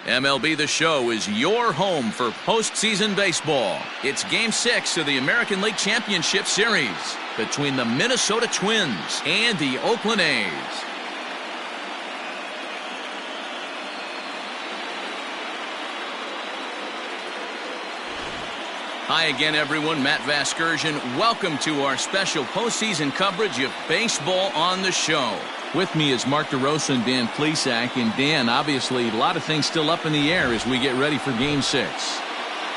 MLB The Show is your home for postseason baseball. It's Game 6 of the American League Championship Series between the Minnesota Twins and the Oakland A's. Hi again, everyone. Matt Vasgersian. Welcome to our special postseason coverage of baseball on the show. With me is Mark DeRosa and Dan Plesac. And Dan, obviously, a lot of things still up in the air as we get ready for Game 6.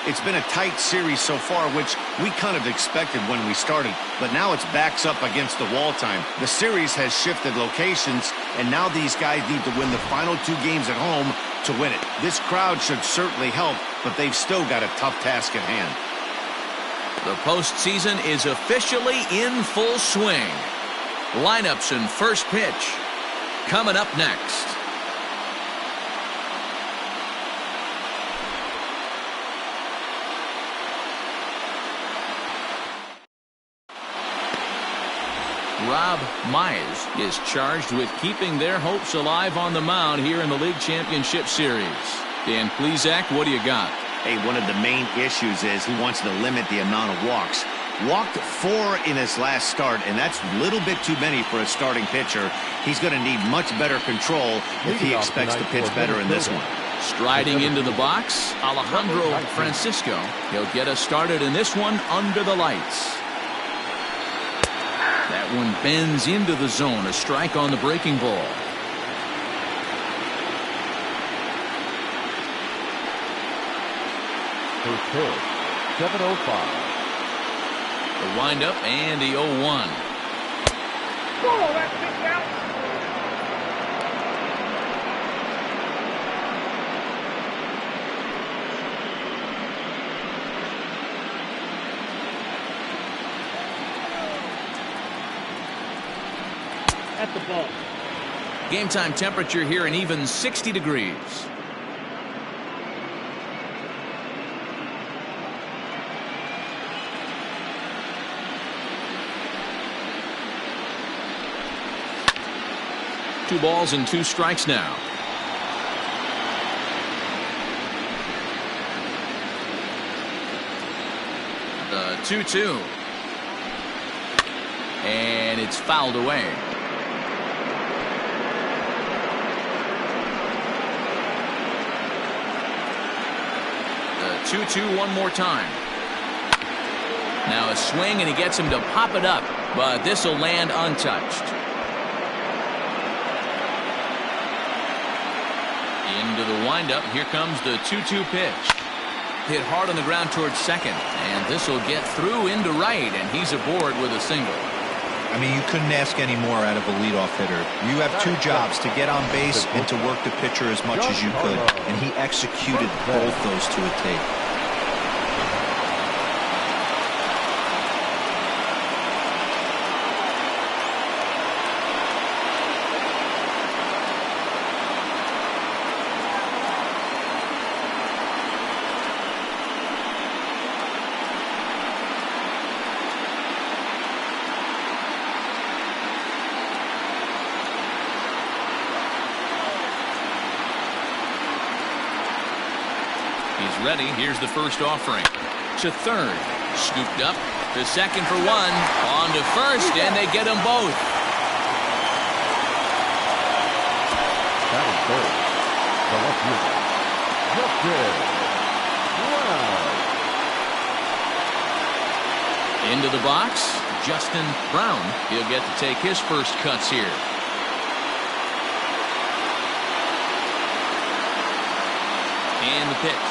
It's been a tight series so far, which we kind of expected when we started. But now it's backs up against the wall time. The series has shifted locations, and now these guys need to win the final 2 games at home to win it. This crowd should certainly help, but they've still got a tough task at hand. The postseason is officially in full swing. Lineups and first pitch coming up next. Rob Mize is charged with keeping their hopes alive on the mound here in the League Championship Series. Dan Plesac, what do you got? Hey, one of the main issues is he wants to limit the amount of walks. Walked 4 in his last start, and that's a little bit too many for a starting pitcher. He's going to need much better control if he expects to pitch better in this one. Striding into the box, Alejandro Francisco. He'll get us started in this one under the lights. That one bends into the zone. A strike on the breaking ball. First pitch, 7:05. The windup and the 0-1. Oh, that's it out. At the ball. Game time temperature here an even 60 degrees. Two balls and 2 strikes now. The 2-2. And it's fouled away. The 2-2 one more time. Now a swing, and he gets him to pop it up, but this will land untouched. Into the windup. Here comes the 2-2 pitch. Hit hard on the ground towards second, and this will get through into right, and he's aboard with a single. I mean, you couldn't ask any more out of a leadoff hitter. You have 2 jobs: to get on base and to work the pitcher as much as you could, and he executed both those to a T. He's ready. Here's the first offering. To third. Scooped up. To second for 1. On to first, and they get them both. That is third. The left fielder, Justin Brown. Into the box. Justin Brown. He'll get to take his first cuts here. And the pitch.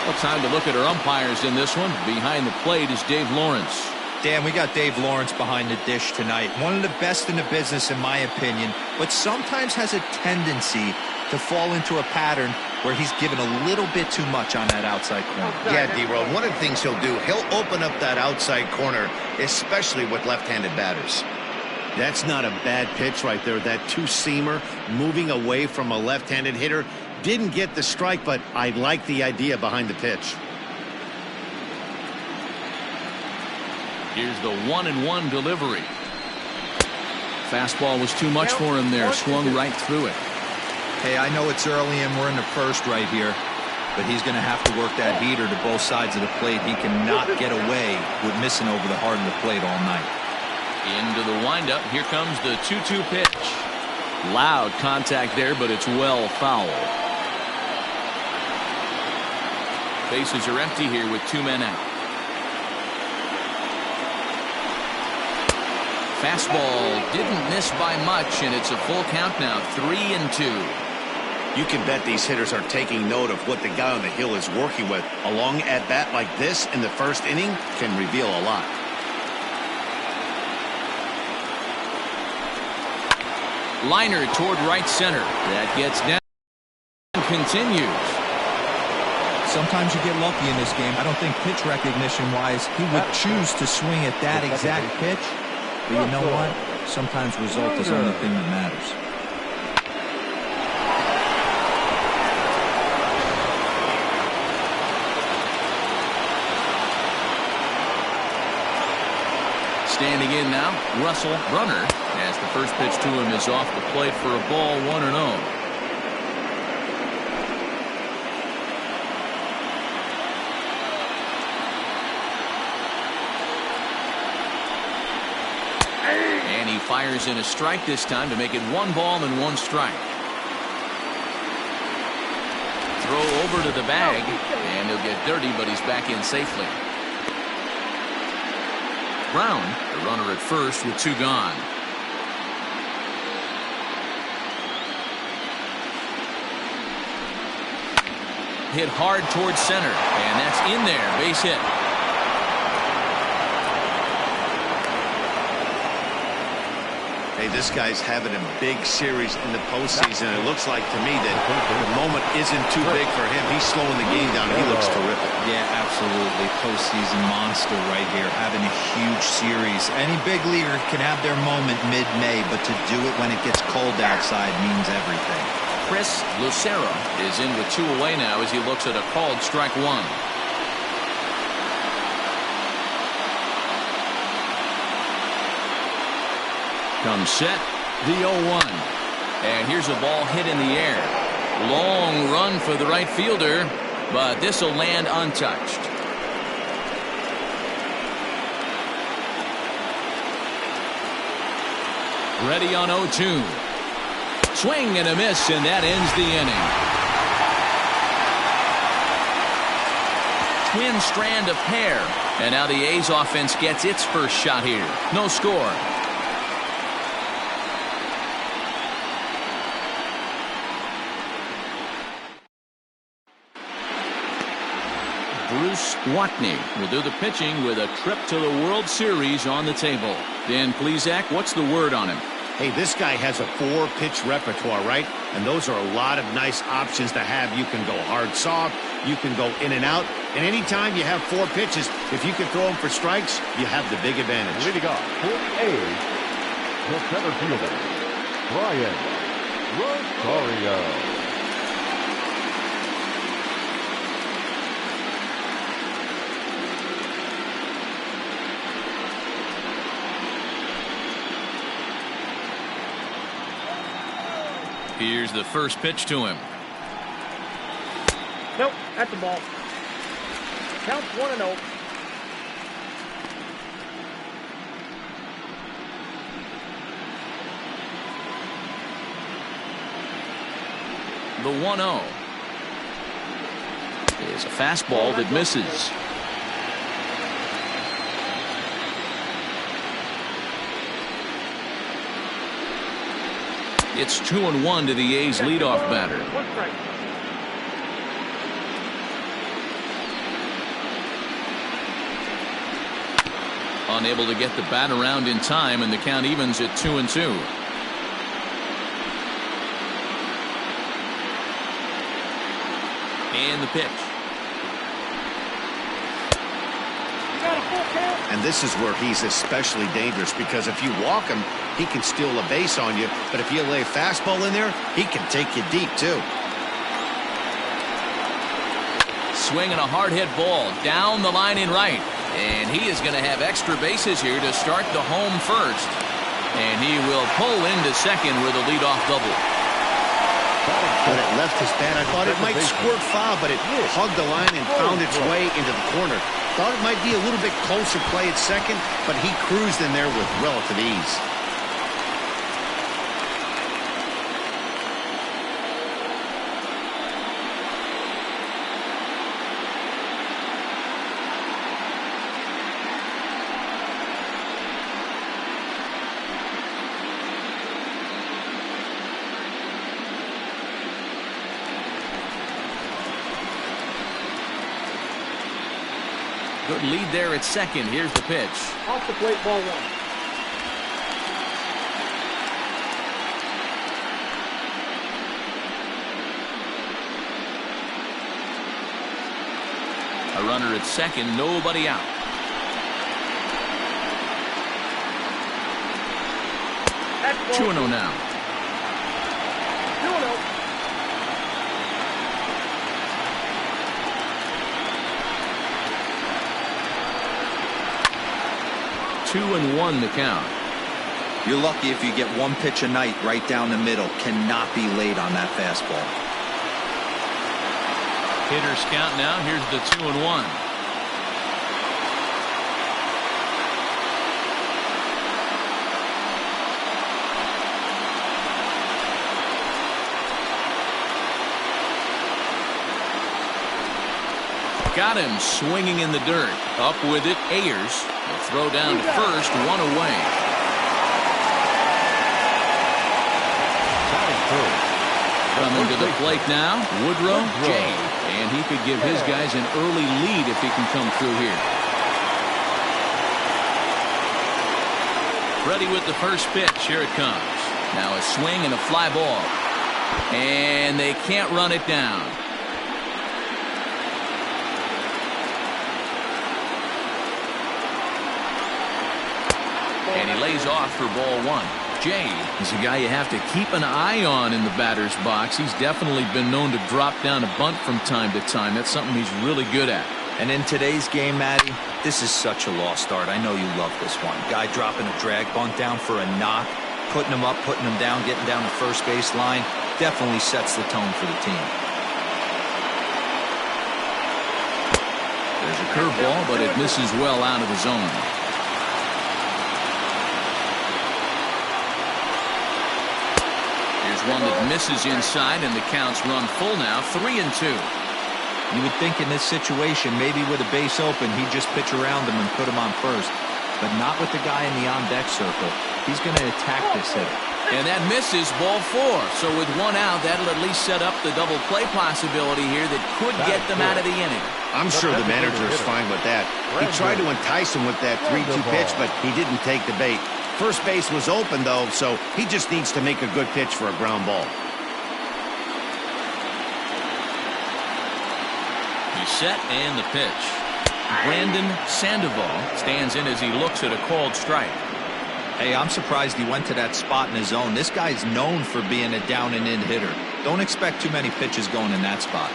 Well, time to look at our umpires in this one. Behind the plate is Dave Lawrence. Dan, we got Dave Lawrence behind the dish tonight. One of the best in the business, in my opinion, but sometimes has a tendency to fall into a pattern where he's given a little bit too much on that outside corner. Yeah, D-Road, one of the things he'll do, he'll open up that outside corner, especially with left-handed batters. That's not a bad pitch right there. That 2-seamer moving away from a left-handed hitter. Didn't get the strike, but I like the idea behind the pitch. Here's the 1-1 delivery. Fastball was too much for him there. Swung right through it. Hey, I know it's early and we're in the first right here, but he's going to have to work that heater to both sides of the plate. He cannot get away with missing over the heart of the plate all night. Into the windup. Here comes the 2-2 pitch. Loud contact there, but it's well foul. Bases are empty here with 2 men out. Fastball didn't miss by much, and it's a full count now. 3-2. You can bet these hitters are taking note of what the guy on the hill is working with. A long at-bat like this in the first inning can reveal a lot. Liner toward right center. That gets down and continues. Sometimes you get lucky in this game. I don't think pitch recognition-wise he would choose to swing at that exact pitch. But you know what? Sometimes result is the only thing that matters. Standing in now, Russell Brunner, as the first pitch to him is off the plate for a ball, 1-0. And he fires in a strike this time to make it 1 ball and 1 strike. Throw over to the bag, and he'll get dirty, but he's back in safely. Brown, the runner at first with 2 gone. Hit hard towards center, and that's in there. Base hit. Hey, this guy's having a big series in the postseason. It looks like to me that the moment isn't too big for him. He's slowing the game down. He looks terrific. Yeah, absolutely. Postseason monster right here, having a huge series. Any big leaguer can have their moment mid-May, but to do it when it gets cold outside means everything. Chris Lucero is in with 2 away now as he looks at a called strike 1. Comes set, the 0-1. And here's a ball hit in the air. Long run for the right fielder, but this will land untouched. Ready on 0-2. Swing and a miss, and that ends the inning. Twin strand of pair. And now the A's offense gets its first shot here. No score. Bruce Watney will do the pitching with a trip to the World Series on the table. Dan Plesac, what's the word on him? Hey, this guy has a 4-pitch repertoire, right? And those are a lot of nice options to have. You can go hard, soft. You can go in and out. And anytime you have 4 pitches, if you can throw them for strikes, you have the big advantage. Leading off for the A's, the center fielder, Brian Rosario. Here's the first pitch to him. Nope, at the ball. Counts 1-0. The 1-0 is a fastball that misses. It's 2-1 to the A's leadoff batter. 1 strike. Unable to get the bat around in time, and the count evens at 2-2. And the pitch. And this is where he's especially dangerous, because if you walk him, he can steal a base on you. But if you lay a fastball in there, he can take you deep, too. Swinging a hard hit ball down the line in right. And he is going to have extra bases here to start the home first. And he will pull into second with a leadoff double. When it left his bat, I thought it might squirt foul, but it hugged the line and found its way into the corner. Thought it might be a little bit closer play at second, but he cruised in there with relative ease. Good lead there at second. Here's the pitch. Off the plate, ball 1. A runner at second, nobody out. That's 2-0 now. 2-0. 2-1 the count. You're lucky if you get one pitch a night right down the middle. Cannot be late on that fastball. Hitters count now. Here's the 2-1. Got him swinging in the dirt. Up with it, Ayers. Will throw down to first, 1 away. Coming to the plate now, Woodrow J. And he could give his guys an early lead if he can come through here. Ready with the first pitch. Here it comes. Now a swing and a fly ball. And they can't run it down. And he lays off for ball 1. Jay is a guy you have to keep an eye on in the batter's box. He's definitely been known to drop down a bunt from time to time. That's something he's really good at. And in today's game, Matty, this is such a lost start. I know you love this one. Guy dropping a drag bunt down for a knock, putting him up, putting him down, getting down the first base line. Definitely sets the tone for the team. There's a curveball, but it misses well out of the zone. One that misses inside, and the count's run full now, 3-2. You would think in this situation, maybe with a base open, he'd just pitch around him and put him on first. But not with the guy in the on-deck circle. He's going to attack this hitter. And that misses, ball 4. So with 1 out, that'll at least set up the double play possibility here that could get them out of the inning. I'm sure the manager is fine with that. He tried to entice him with that 3-2 pitch, but he didn't take the bait. First base was open, though, so he just needs to make a good pitch for a ground ball. He's set, and the pitch. Brandon Sandoval stands in as he looks at a called strike. Hey, I'm surprised he went to that spot in his zone. This guy's known for being a down-and-in hitter. Don't expect too many pitches going in that spot.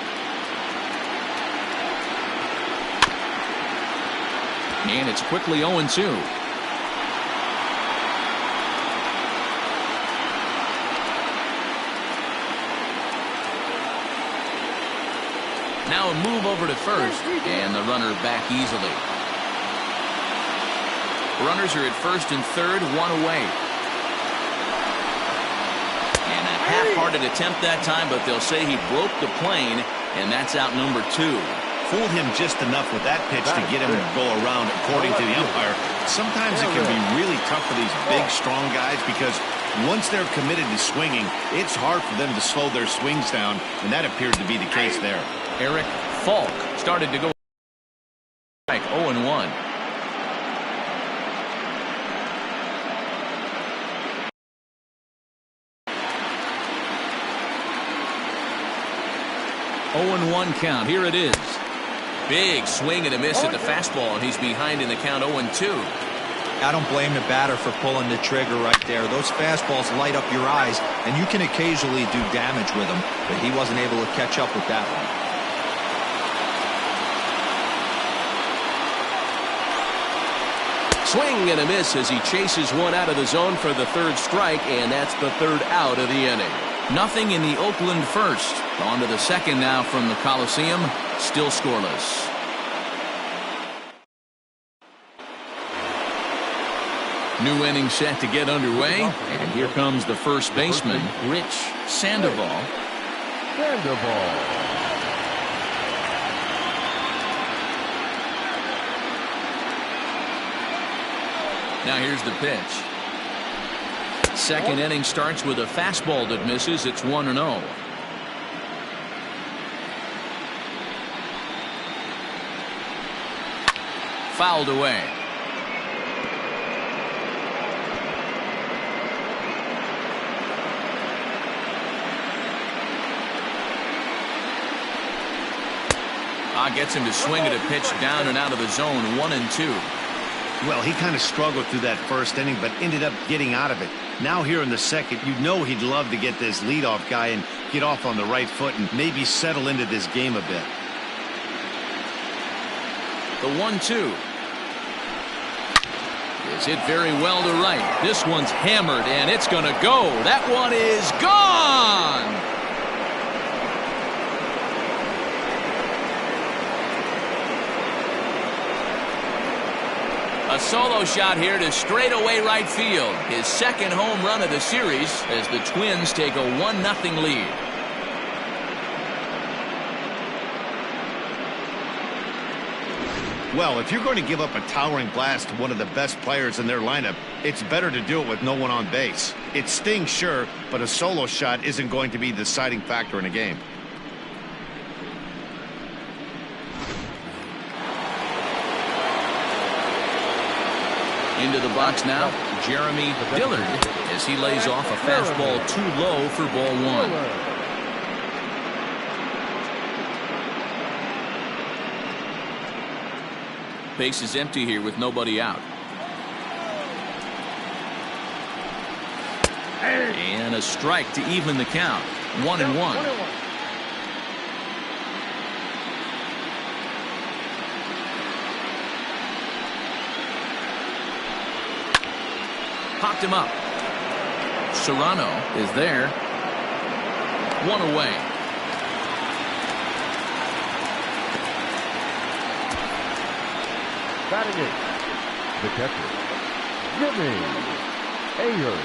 And it's quickly 0-2. Now a move over to first, and the runner back easily. Runners are at first and third, 1 away. And a half-hearted attempt that time, but they'll say he broke the plane, and that's out number 2. Fooled him just enough with that pitch to get him to go around, according to the umpire. Sometimes it can be really tough for these big, strong guys because once they're committed to swinging, it's hard for them to slow their swings down, and that appeared to be the case there. Eric Falk started to go strike, 0-1. Oh-1 count. Here it is. Big swing and a miss at the fastball, and he's behind in the count, 0-2. I don't blame the batter for pulling the trigger right there. Those fastballs light up your eyes, and you can occasionally do damage with them, but he wasn't able to catch up with that one. Swing and a miss as he chases one out of the zone for the third strike, and that's the third out of the inning. Nothing in the Oakland first. On to the second now from the Coliseum. Still scoreless. New inning set to get underway, and here comes the first baseman, Rich Sandoval. Now here's the pitch. Second inning starts with a fastball that misses. It's 1-0. Fouled away. Gets him to swing at a pitch down and out of the zone. 1-2. Well, he kind of struggled through that first inning, but ended up getting out of it. Now here in the second, you know he'd love to get this leadoff guy and get off on the right foot and maybe settle into this game a bit. The 1-2 is hit very well to right. This one's hammered, and it's going to go. That one is gone. A solo shot here to straightaway right field. His second home run of the series as the Twins take a 1-0 lead. Well, if you're going to give up a towering blast to one of the best players in their lineup, it's better to do it with no one on base. It stings, sure, but a solo shot isn't going to be the deciding factor in a game. Into the box now, Jeremy Dillard, as he lays off a fastball too low for ball one. Base is empty here with nobody out. And a strike to even the count. 1-1. Popped him up. Serrano is there. One away. Batting it, the catcher, Jimmy Ayers.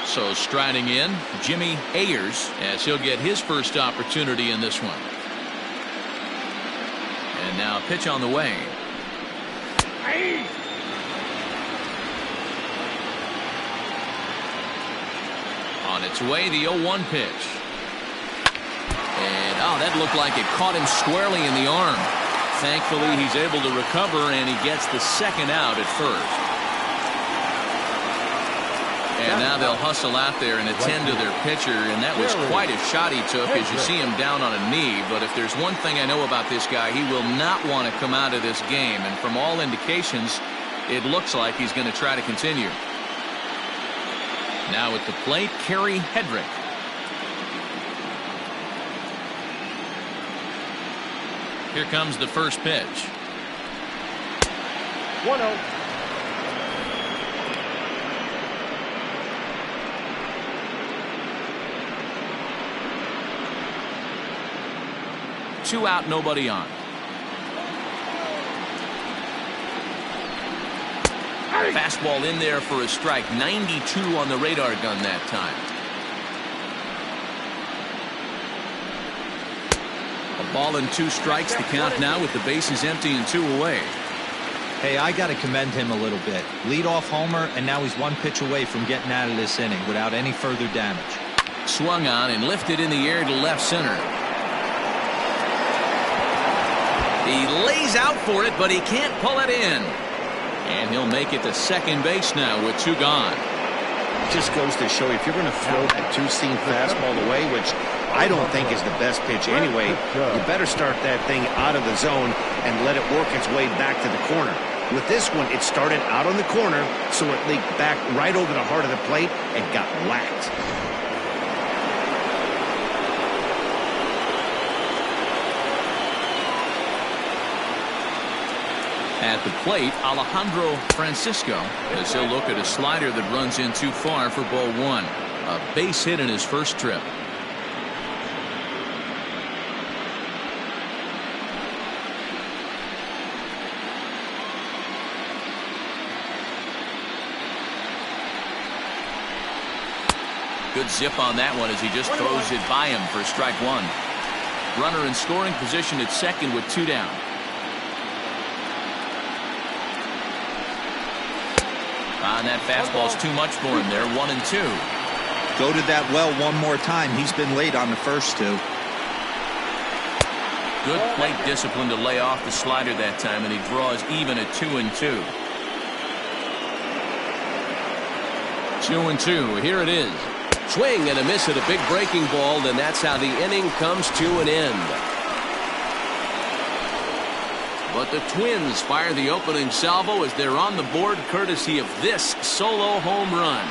So striding in, Jimmy Ayers, as he'll get his first opportunity in this one. And now a pitch on the way. On its way, the 0-1 pitch. And, that looked like it caught him squarely in the arm. Thankfully, he's able to recover, and he gets the second out at first. And now they'll hustle out there and attend to their pitcher, and that was quite a shot he took as you see him down on a knee. But if there's one thing I know about this guy, he will not want to come out of this game. And from all indications, it looks like he's going to try to continue. Now at the plate, Kerry Hedrick. Here comes the first pitch. 1-0. Two out, nobody on. Fastball in there for a strike. 92 on the radar gun that time. A ball and 2 strikes. The count now with the bases empty and 2 away. Hey, I got to commend him a little bit. Leadoff homer, and now he's 1 pitch away from getting out of this inning without any further damage. Swung on and lifted in the air to left center. He lays out for it, but he can't pull it in. And he'll make it to second base now with 2 gone. Just goes to show you, if you're going to throw that two-seam fastball away, which I don't think is the best pitch anyway, you better start that thing out of the zone and let it work its way back to the corner. With this one, it started out on the corner, so it leaked back right over the heart of the plate and got whacked. At the plate, Alejandro Francisco, as he'll look at a slider that runs in too far for ball one. A base hit in his first trip. Good zip on that one as he just throws it by him for strike one. Runner in scoring position at second with two down. And that fastball's too much for him there. 1-2. Go to that well one more time. He's been late on the first two. Good plate discipline to lay off the slider that time, and he draws even at 2-2. 2-2. Here it is. Swing and a miss at a big breaking ball, and that's how the inning comes to an end. But the Twins fire the opening salvo as they're on the board courtesy of this solo home run.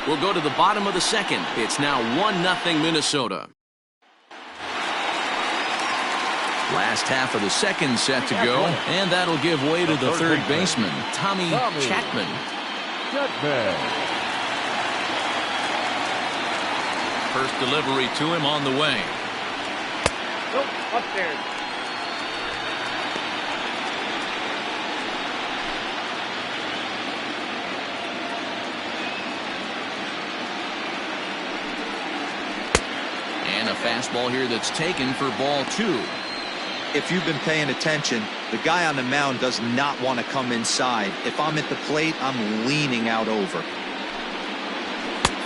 We'll go to the bottom of the second. It's now 1-0 Minnesota. Last half of the second set to go, and that'll give way to the third baseman, Tommy Chapman. First delivery to him on the way. Upstairs. And a fastball here that's taken for ball two. If you've been paying attention, the guy on the mound does not want to come inside. If I'm at the plate, I'm leaning out over.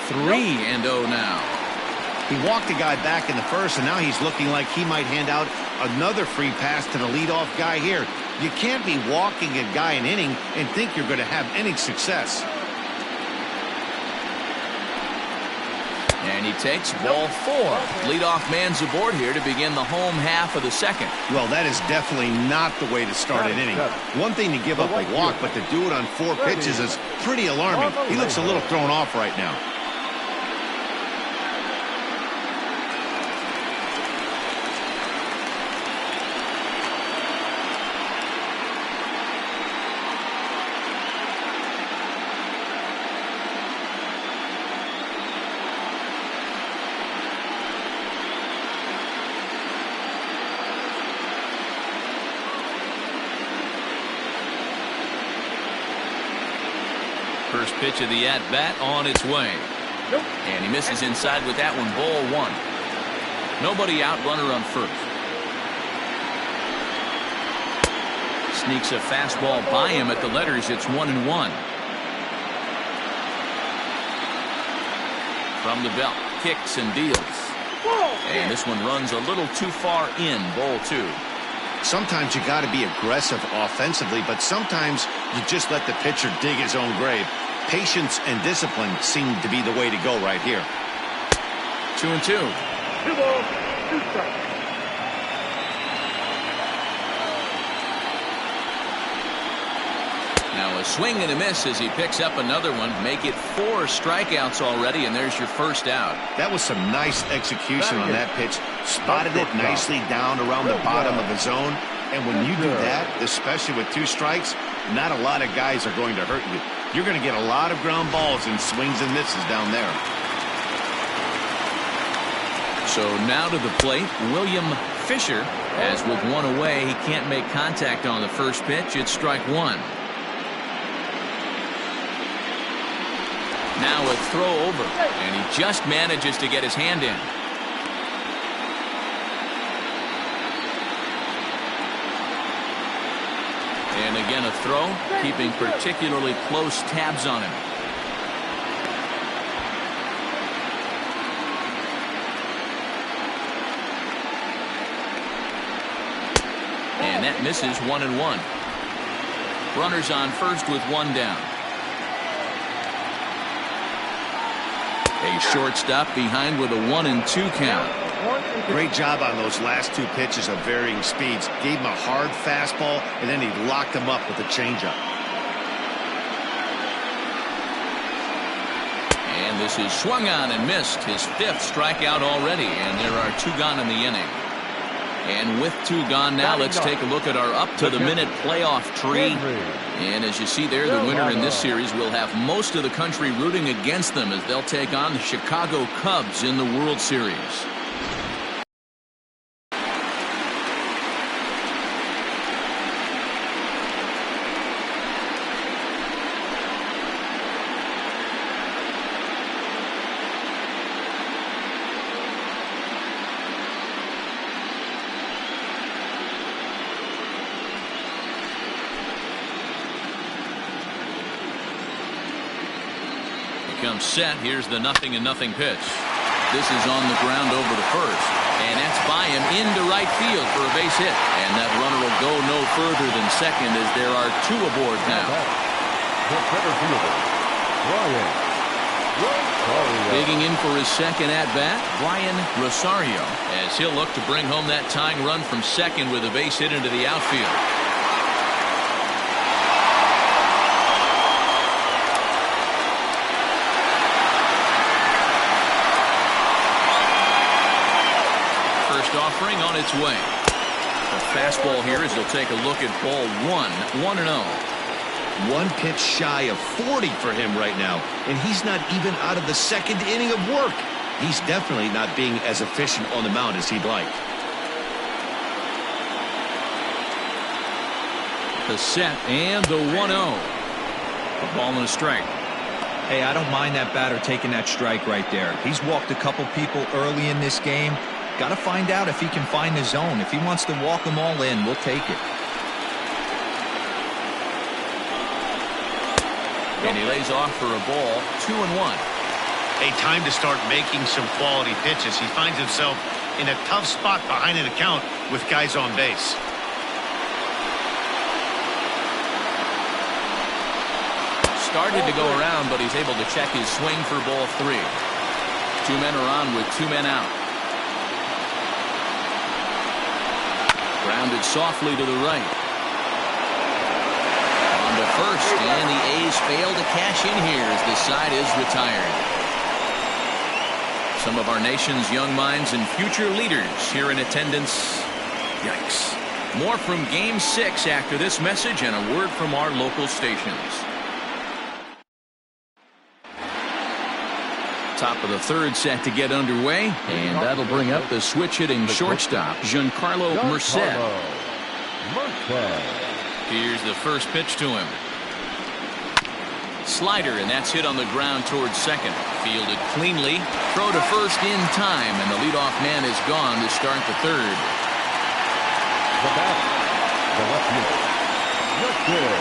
3-0 now. He walked the guy back in the first, and now he's looking like he might hand out another free pass to the leadoff guy here. You can't be walking a guy an inning and think you're going to have any success. And he takes ball four. Leadoff man's aboard here to begin the home half of the second. Well, that is definitely not the way to start an inning. One thing to give up a walk, but to do it on 4 pitches is pretty alarming. He looks a little thrown off right now. First pitch of the at-bat on its way. And he misses inside with that one. Ball one. Nobody out, runner on first. Sneaks a fastball by him at the letters. It's 1-1. From the belt, kicks and deals. And this one runs a little too far in. Ball two. Sometimes you got to be aggressive offensively, but sometimes you just let the pitcher dig his own grave. Patience and discipline seem to be the way to go right here. 2-2. 2 balls, 2 strikes. Now a swing and a miss as he picks up another one. Make it 4 strikeouts already, and there's your first out. That was some nice execution on that pitch. Spotted it nicely down around the bottom of the zone. And when you do that, especially with 2 strikes, not a lot of guys are going to hurt you. You're going to get a lot of ground balls and swings and misses down there. So now to the plate, William Fisher. As with one away, he can't make contact on the first pitch. It's strike one. Now a throw over, and he just manages to get his hand in. And again a throw, keeping particularly close tabs on him. And that misses 1-1. Runners on first with 1 down. A shortstop behind with a 1-2 count. Great job on those last 2 pitches of varying speeds. Gave him a hard fastball, and then he locked him up with a changeup. And this is swung on and missed. His 5th strikeout already, and there are 2 gone in the inning. And with 2 gone now, let's take a look at our up-to-the-minute playoff tree. And as you see there, the winner in this series will have most of the country rooting against them as they'll take on the Chicago Cubs in the World Series. Comes set. Here's the 0-0 pitch. This is on the ground over to first, and that's by him into right field for a base hit. And that runner will go no further than second as there are 2 aboard now. Digging in for his second at bat, Brian Rosario, as he'll look to bring home that tying run from second with a base hit into the outfield. Offering on its way. The fastball here as he'll take a look at ball 1-0. 1 pitch shy of 40 for him right now, and he's not even out of the 2nd inning of work. He's definitely not being as efficient on the mound as he'd like. The set and the 1-0. A ball and a strike. Hey, I don't mind that batter taking that strike right there. He's walked a couple people early in this game. Got to find out if he can find the zone. If he wants to walk them all in, we'll take it. And he lays off for a ball, 2-1. A time to start making some quality pitches. He finds himself in a tough spot behind an account with guys on base. Started to go around, but he's able to check his swing for ball 3. 2 men are on with 2 men out. Grounded softly to the right. On to first, and the A's fail to cash in here as the side is retired. Some of our nation's young minds and future leaders here in attendance. Yikes. More from Game 6 after this message and a word from our local stations. Top of the 3rd set to get underway, and that'll bring up the switch-hitting shortstop, Giancarlo Merced. Here's the first pitch to him. Slider, and that's hit on the ground towards second. Fielded cleanly. Throw to first in time, and the leadoff man is gone to start the 3rd. The batter, the left fielder,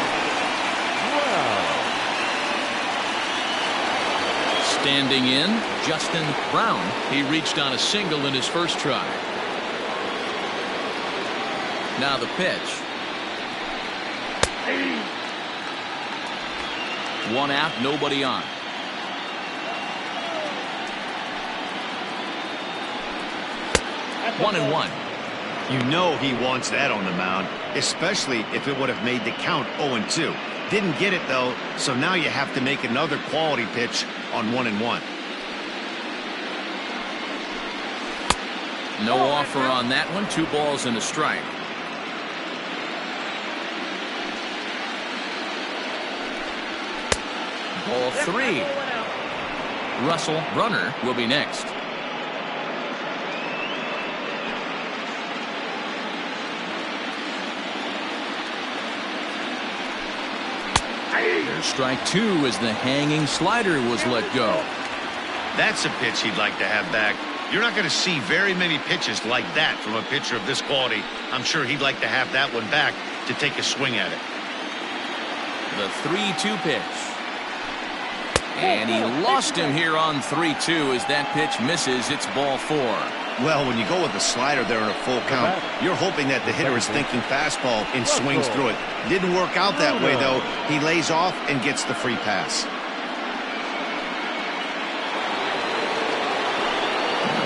Standing in, Justin Brown. He reached on a single in his first try. Now the pitch. 1 out, nobody on. One and one. You know he wants that on the mound, especially if it would have made the count 0-2. Didn't get it, though, so now you have to make another quality pitch on 1-1. No offer on that one. 2 balls and a strike. Ball 3. Russell Runner will be next. There's strike 2 as the hanging slider was let go. That's a pitch he'd like to have back. You're not going to see very many pitches like that from a pitcher of this quality. I'm sure he'd like to have that one back to take a swing at it. The 3-2 pitch. And he lost him here on 3-2 as that pitch misses. It's ball 4. Well, when you go with the slider there in a full count, you're hoping that the hitter is thinking fastball and swings through it. Didn't work out that way, though. He lays off and gets the free pass.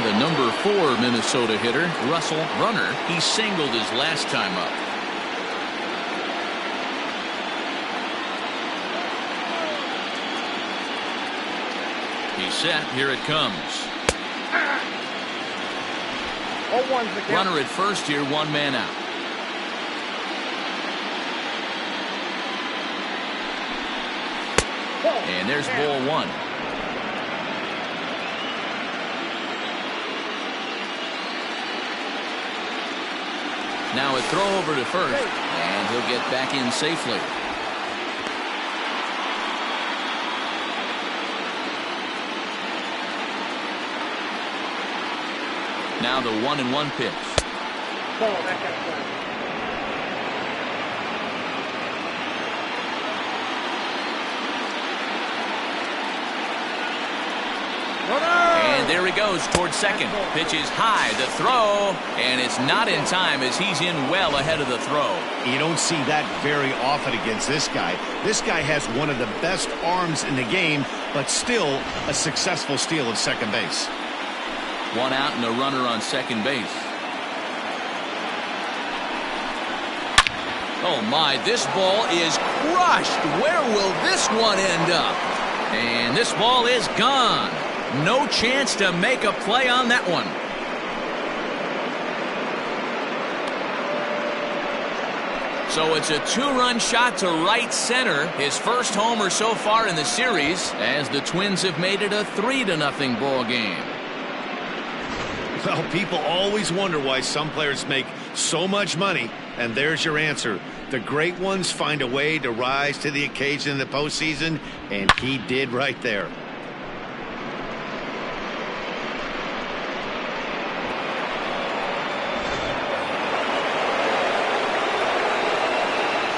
The number 4 Minnesota hitter, Russell Runner, he singled his last time up. He's set. Here it comes. 0-1's the count. Runner at first here, one man out. And there's ball one. Now a throw over to first, and he'll get back in safely. Now the 1-1 pitch. Ball, that got play. And there he goes towards second. Pitch is high, the throw, and it's not in time as he's in well ahead of the throw. You don't see that very often against this guy. This guy has one of the best arms in the game, but still a successful steal of second base. One out and a runner on second base. Oh my, this ball is crushed. Where will this one end up? And this ball is gone. No chance to make a play on that one. So it's a two-run shot to right center. His first homer so far in the series, as the Twins have made it a 3-0 ball game. Well, people always wonder why some players make so much money, and there's your answer. The great ones find a way to rise to the occasion in the postseason, and he did right there.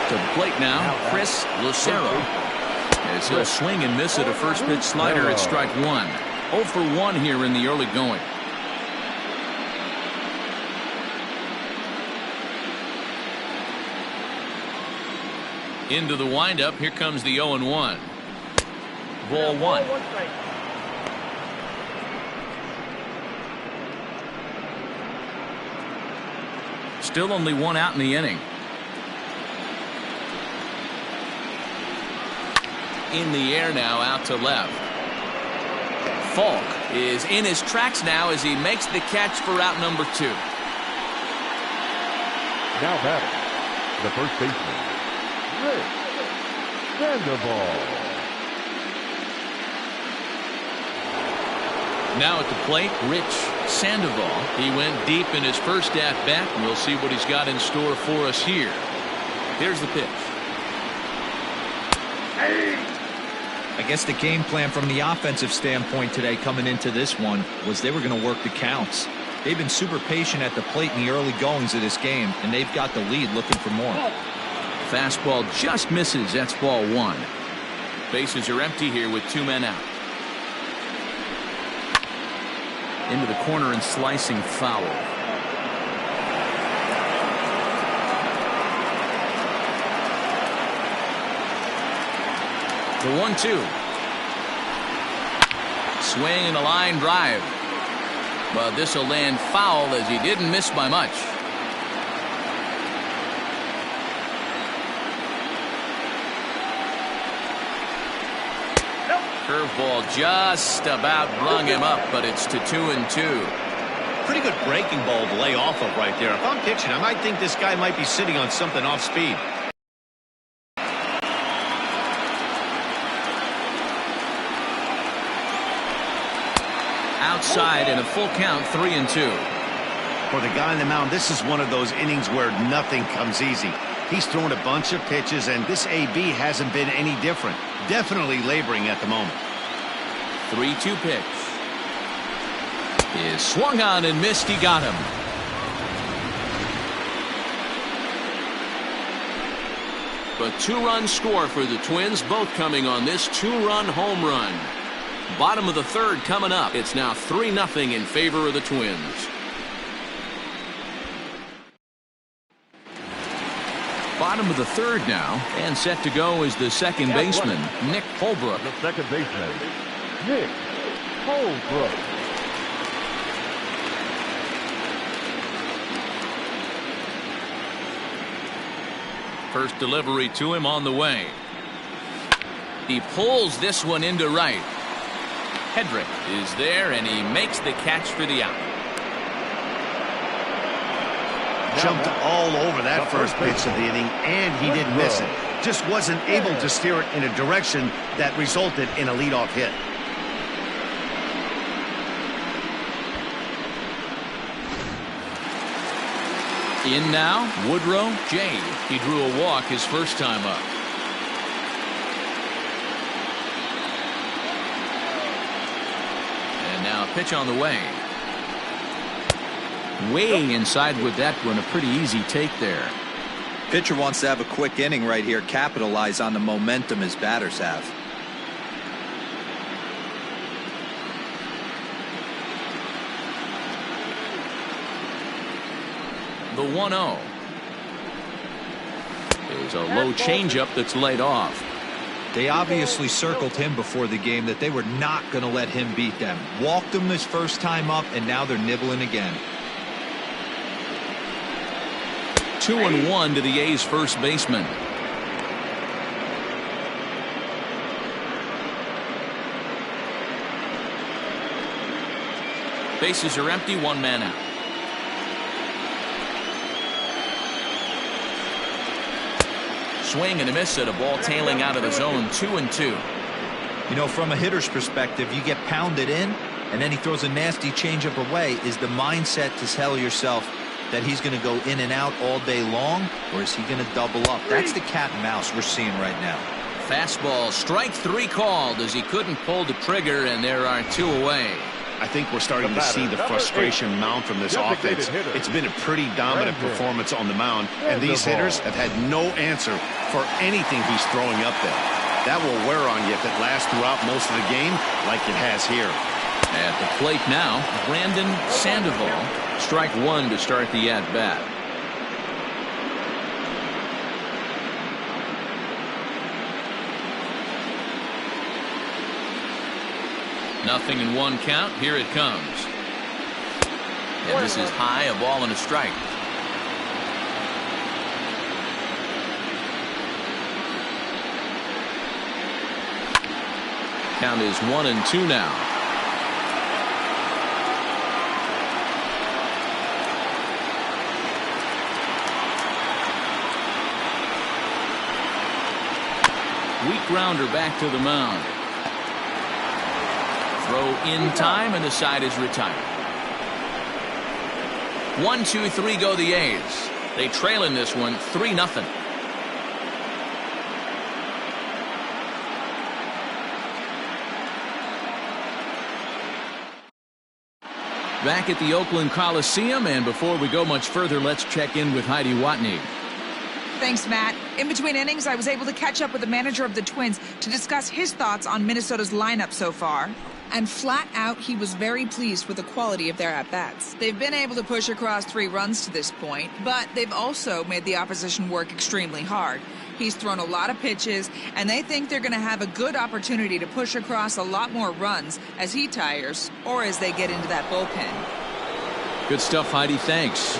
To the plate now, Chris Lucero. As he'll swing and miss at a first pitch slider at strike one. 0 for 1 here in the early going. Into the windup. Here comes the 0-1. Ball one. Still only one out in the inning. In the air now, out to left. Falk is in his tracks now as he makes the catch for out number 2. Now batting, the first baseman, Rick Sandoval. Now at the plate, Rich Sandoval. He went deep in his first at-bat, and we'll see what he's got in store for us here. Here's the pitch. I guess the game plan from the offensive standpoint today coming into this one was they were going to work the counts. They've been super patient at the plate in the early goings of this game, and they've got the lead looking for more. Fastball just misses. That's ball one. Bases are empty here with 2 men out. Into the corner and slicing foul. The 1-2. Swing and a line drive. But this will land foul as he didn't miss by much. Curveball just about brung him up, but it's to 2-2. Pretty good breaking ball to lay off of right there. If I'm pitching, I might think this guy might be sitting on something off speed. Outside and a full count, 3-2. For the guy on the mound, this is one of those innings where nothing comes easy. He's thrown a bunch of pitches, and this AB hasn't been any different. Definitely laboring at the moment. 3-2 pitch. Is swung on and missed. He got him. A 2-run score for the Twins, both coming on this 2-run home run. Bottom of the third coming up. It's now 3-0 in favor of the Twins. Bottom of the third now, and set to go is the second baseman, Nick Holbrook. The second baseman, Nick Holbrook. First delivery to him on the way. He pulls this one into right. Hedrick is there, and he makes the catch for the out. jumped all over that first pitch of the inning, and he didn't miss it. Just wasn't able to steer it in a direction that resulted in a leadoff hit. In now, Woodrow J. He drew a walk his first time up. And now a pitch on the way. Way inside with that one. A pretty easy take there. Pitcher wants to have a quick inning right here, capitalize on the momentum his batters have. The 1-0 is a low changeup that's laid off. They obviously circled him before the game that they were not going to let him beat them. Walked him his first time up, and now they're nibbling again. 2-1 to the A's first baseman. Bases are empty, one man out. Swing and a miss at a ball tailing out of the zone. 2-2. You know, from a hitter's perspective, you get pounded in, and then he throws a nasty changeup away. Is the mindset to tell yourself that he's going to go in and out all day long, or is he going to double up? That's the cat and mouse we're seeing right now. Fastball, strike 3 called as he couldn't pull the trigger, and there are 2 away. I think we're starting to see the frustration mount from this offense. It's been a pretty dominant performance on the mound, and these hitters have had no answer for anything he's throwing up there. That will wear on you if it lasts throughout most of the game like it has here. At the plate now, Brandon Sandoval. Strike 1 to start the at-bat. Nothing in 1 count. Here it comes. And this is high, a ball and a strike. Count is 1-2 now. Weak grounder back to the mound. Throw in time, and the side is retired. 1-2-3 go the A's. They trail in this one 3-0. Back at the Oakland Coliseum, and before we go much further, let's check in with Heidi Watney. Thanks, Matt. In between innings, I was able to catch up with the manager of the Twins to discuss his thoughts on Minnesota's lineup so far. And flat out, he was very pleased with the quality of their at-bats. They've been able to push across 3 runs to this point, but they've also made the opposition work extremely hard. He's thrown a lot of pitches, and they think they're going to have a good opportunity to push across a lot more runs as he tires or as they get into that bullpen. Good stuff, Heidi. Thanks.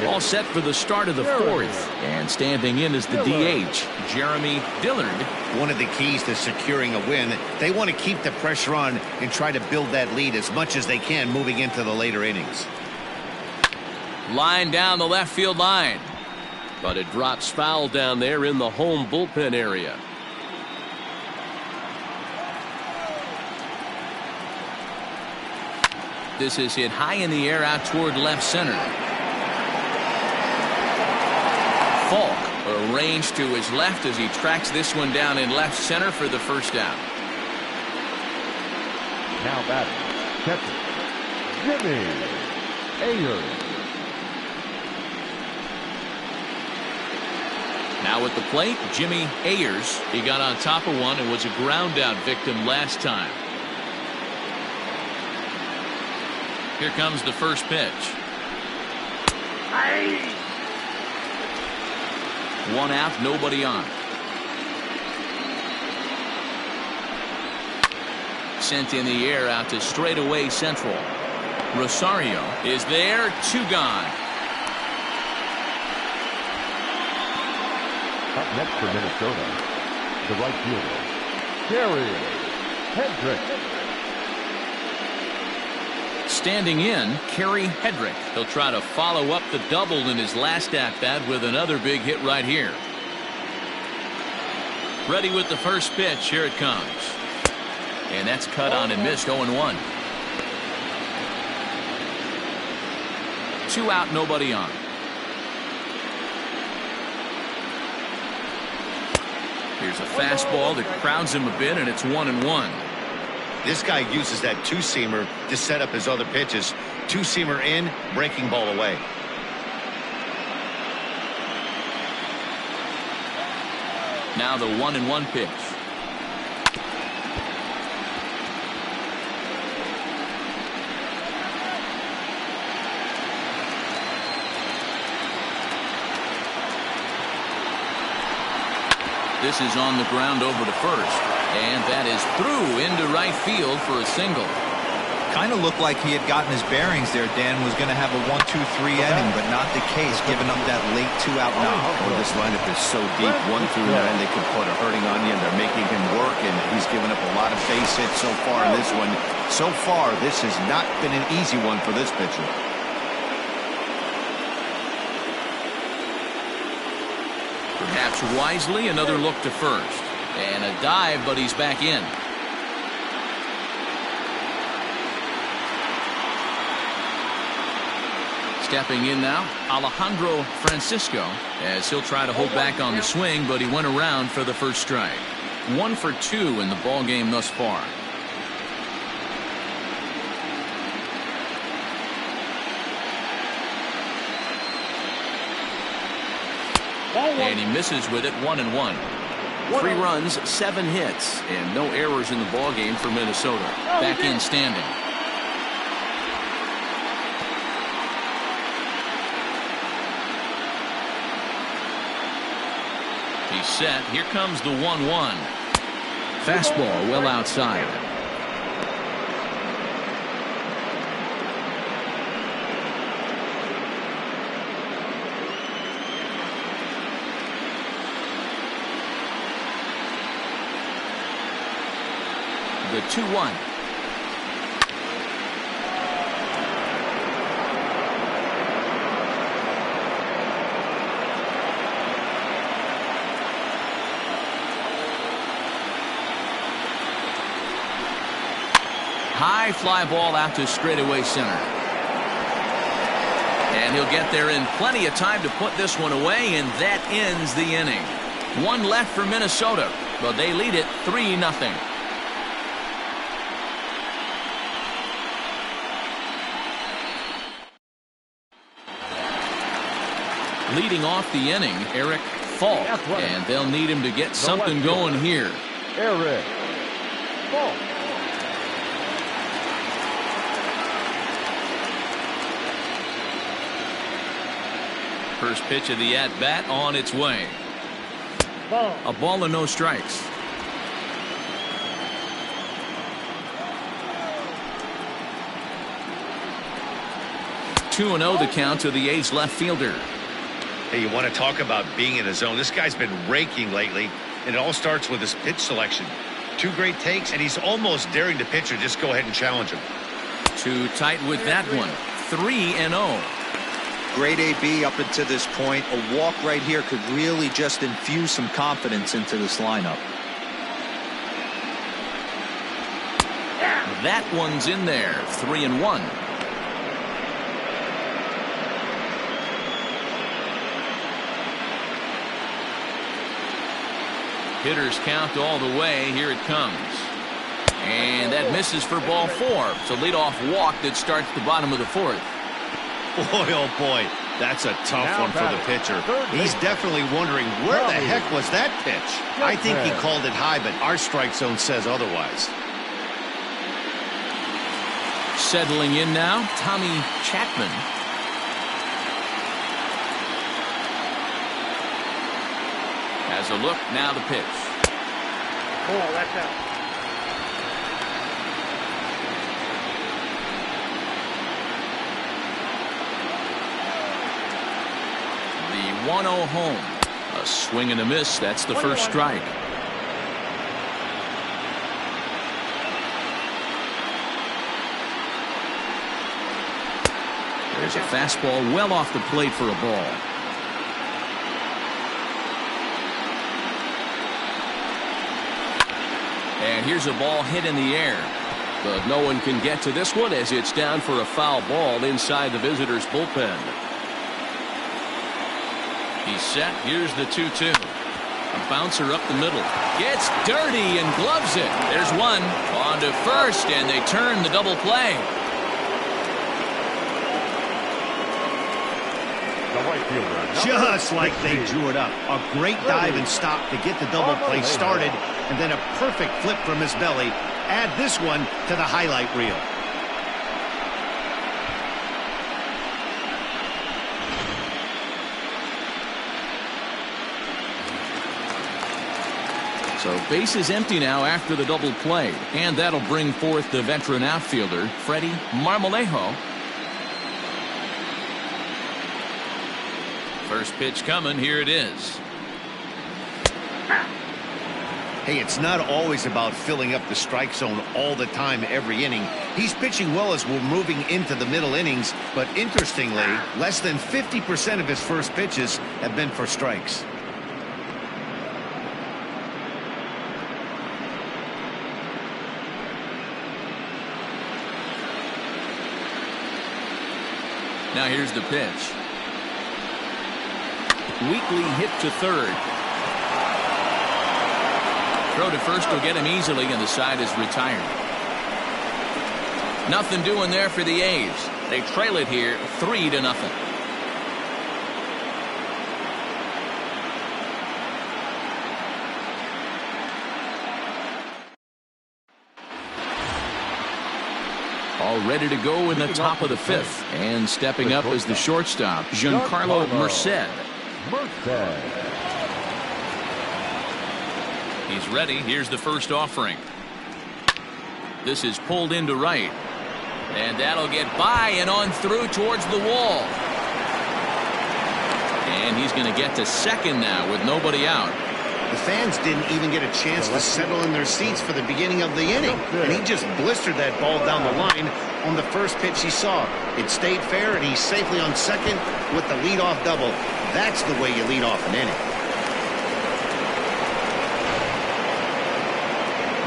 All set for the start of the 4th. And standing in is the DH, Jeremy Dillard. One of the keys to securing a win, they want to keep the pressure on and try to build that lead as much as they can moving into the later innings. Line down the left field line. But it drops foul down there in the home bullpen area. This is hit high in the air out toward left center. Falk arranged to his left as he tracks this one down in left center for the first out. Now batting, catcher, Jimmy Ayers. Now at the plate, Jimmy Ayers. He got on top of one and was a ground out victim last time. Here comes the first pitch. One out, nobody on. Sent in the air out to straightaway central. Rosario is there, 2 gone. Up next for Minnesota, the right fielder, Gary Hendricks. Standing in, Kerry Hedrick. He'll try to follow up the double in his last at-bat with another big hit right here. Ready with the first pitch. Here it comes. And that's cut on and missed. 0-1. 2 out, nobody on. Here's a fastball that crowds him a bit, and it's 1-1. This guy uses that two-seamer to set up his other pitches. Two-seamer in, breaking ball away. Now the 1-1 pitch. This is on the ground over to first. And that is through into right field for a single. Kind of looked like he had gotten his bearings there. Dan was going to have a 1-2-3 inning, but not the case, giving up that late 2-out knock. Oh, this lineup is so deep. 1 through 9, they could put a hurting onion. They're making him work, and he's given up a lot of base hits so far in this one. So far, this has not been an easy one for this pitcher. Perhaps wisely, another look to first. And a dive, but he's back in. Stepping in now, Alejandro Francisco, as he'll try to hold back on the swing, but he went around for the first strike. 1 for 2 in the ball game thus far. And he misses with it. 1-1. 3 runs, 7 hits, and no errors in the ball game for Minnesota. Back in standing. He's set. Here comes the 1-1. Fastball well outside. The 2-1. High fly ball out to straightaway center. And he'll get there in plenty of time to put this one away, and that ends the inning. 1 left for Minnesota, but they lead it 3-0. Leading off the inning, Eric Falk, and they'll need him to get something going here. Eric Falk. First pitch of the at-bat on its way. A ball and no strikes. 2-0 the count to the A's left fielder. Hey, you want to talk about being in a zone. This guy's been raking lately, and it all starts with his pitch selection. 2 great takes, and he's almost daring the pitcher just go ahead and challenge him. Too tight with that one. 3-0. Great AB up until this point. A walk right here could really just infuse some confidence into this lineup. That one's in there. 3-1. Hitters count all the way. Here it comes. And that misses for ball 4. It's a leadoff walk that starts the bottom of the 4th. Boy, oh boy, that's a tough one for the pitcher. He's definitely wondering, where the heck was that pitch? I think he called it high, but our strike zone says otherwise. Settling in now, Tommy Chapman. Has a look, now the pitch. Oh, that's out. The 1-0 home. A swing and a miss. That's the first strike. There's a fastball well off the plate for a ball. And here's a ball hit in the air. But no one can get to this one as it's down for a foul ball inside the visitors' bullpen. He's set. Here's the 2-2. A bouncer up the middle. Gets dirty and gloves it. There's one. On to first, and they turn the double play. The right fielder. Just like they drew it up. A great dive and stop to get the double play started, and then a perfect flip from his belly. Add this one to the highlight reel. So base is empty now after the double play, and that'll bring forth the veteran outfielder, Freddie Marmolejo. First pitch coming. Here it is. Hey, it's not always about filling up the strike zone all the time every inning. He's pitching well as we're moving into the middle innings, but interestingly, less than 50% of his first pitches have been for strikes. Now here's the pitch. Weakly hit to third. Throw to first will get him easily, and the side is retired. Nothing doing there for the A's. They trail it here 3-0. All ready to go in the top of the fifth. And stepping up is the shortstop, Giancarlo Merced. He's ready. Here's the first offering. This is pulled into right. And that'll get by and on through towards the wall. And he's going to get to second now with nobody out. The fans didn't even get a chance to settle in their seats for the beginning of the inning. And he just blistered that ball down the line on the first pitch he saw. It stayed fair, and he's safely on second with the leadoff double. That's the way you lead off an inning.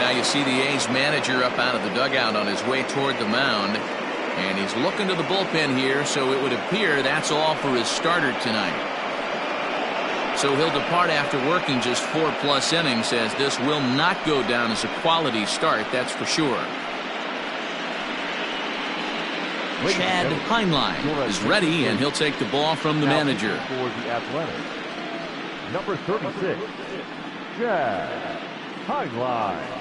Now you see the A's manager up out of the dugout on his way toward the mound. And he's looking to the bullpen here, so it would appear that's all for his starter tonight. So he'll depart after working just 4+ innings, as this will not go down as a quality start, that's for sure. Chad Heinlein is ready, and he'll take the ball from the manager. For the Athletic, number 36, Chad Heinlein.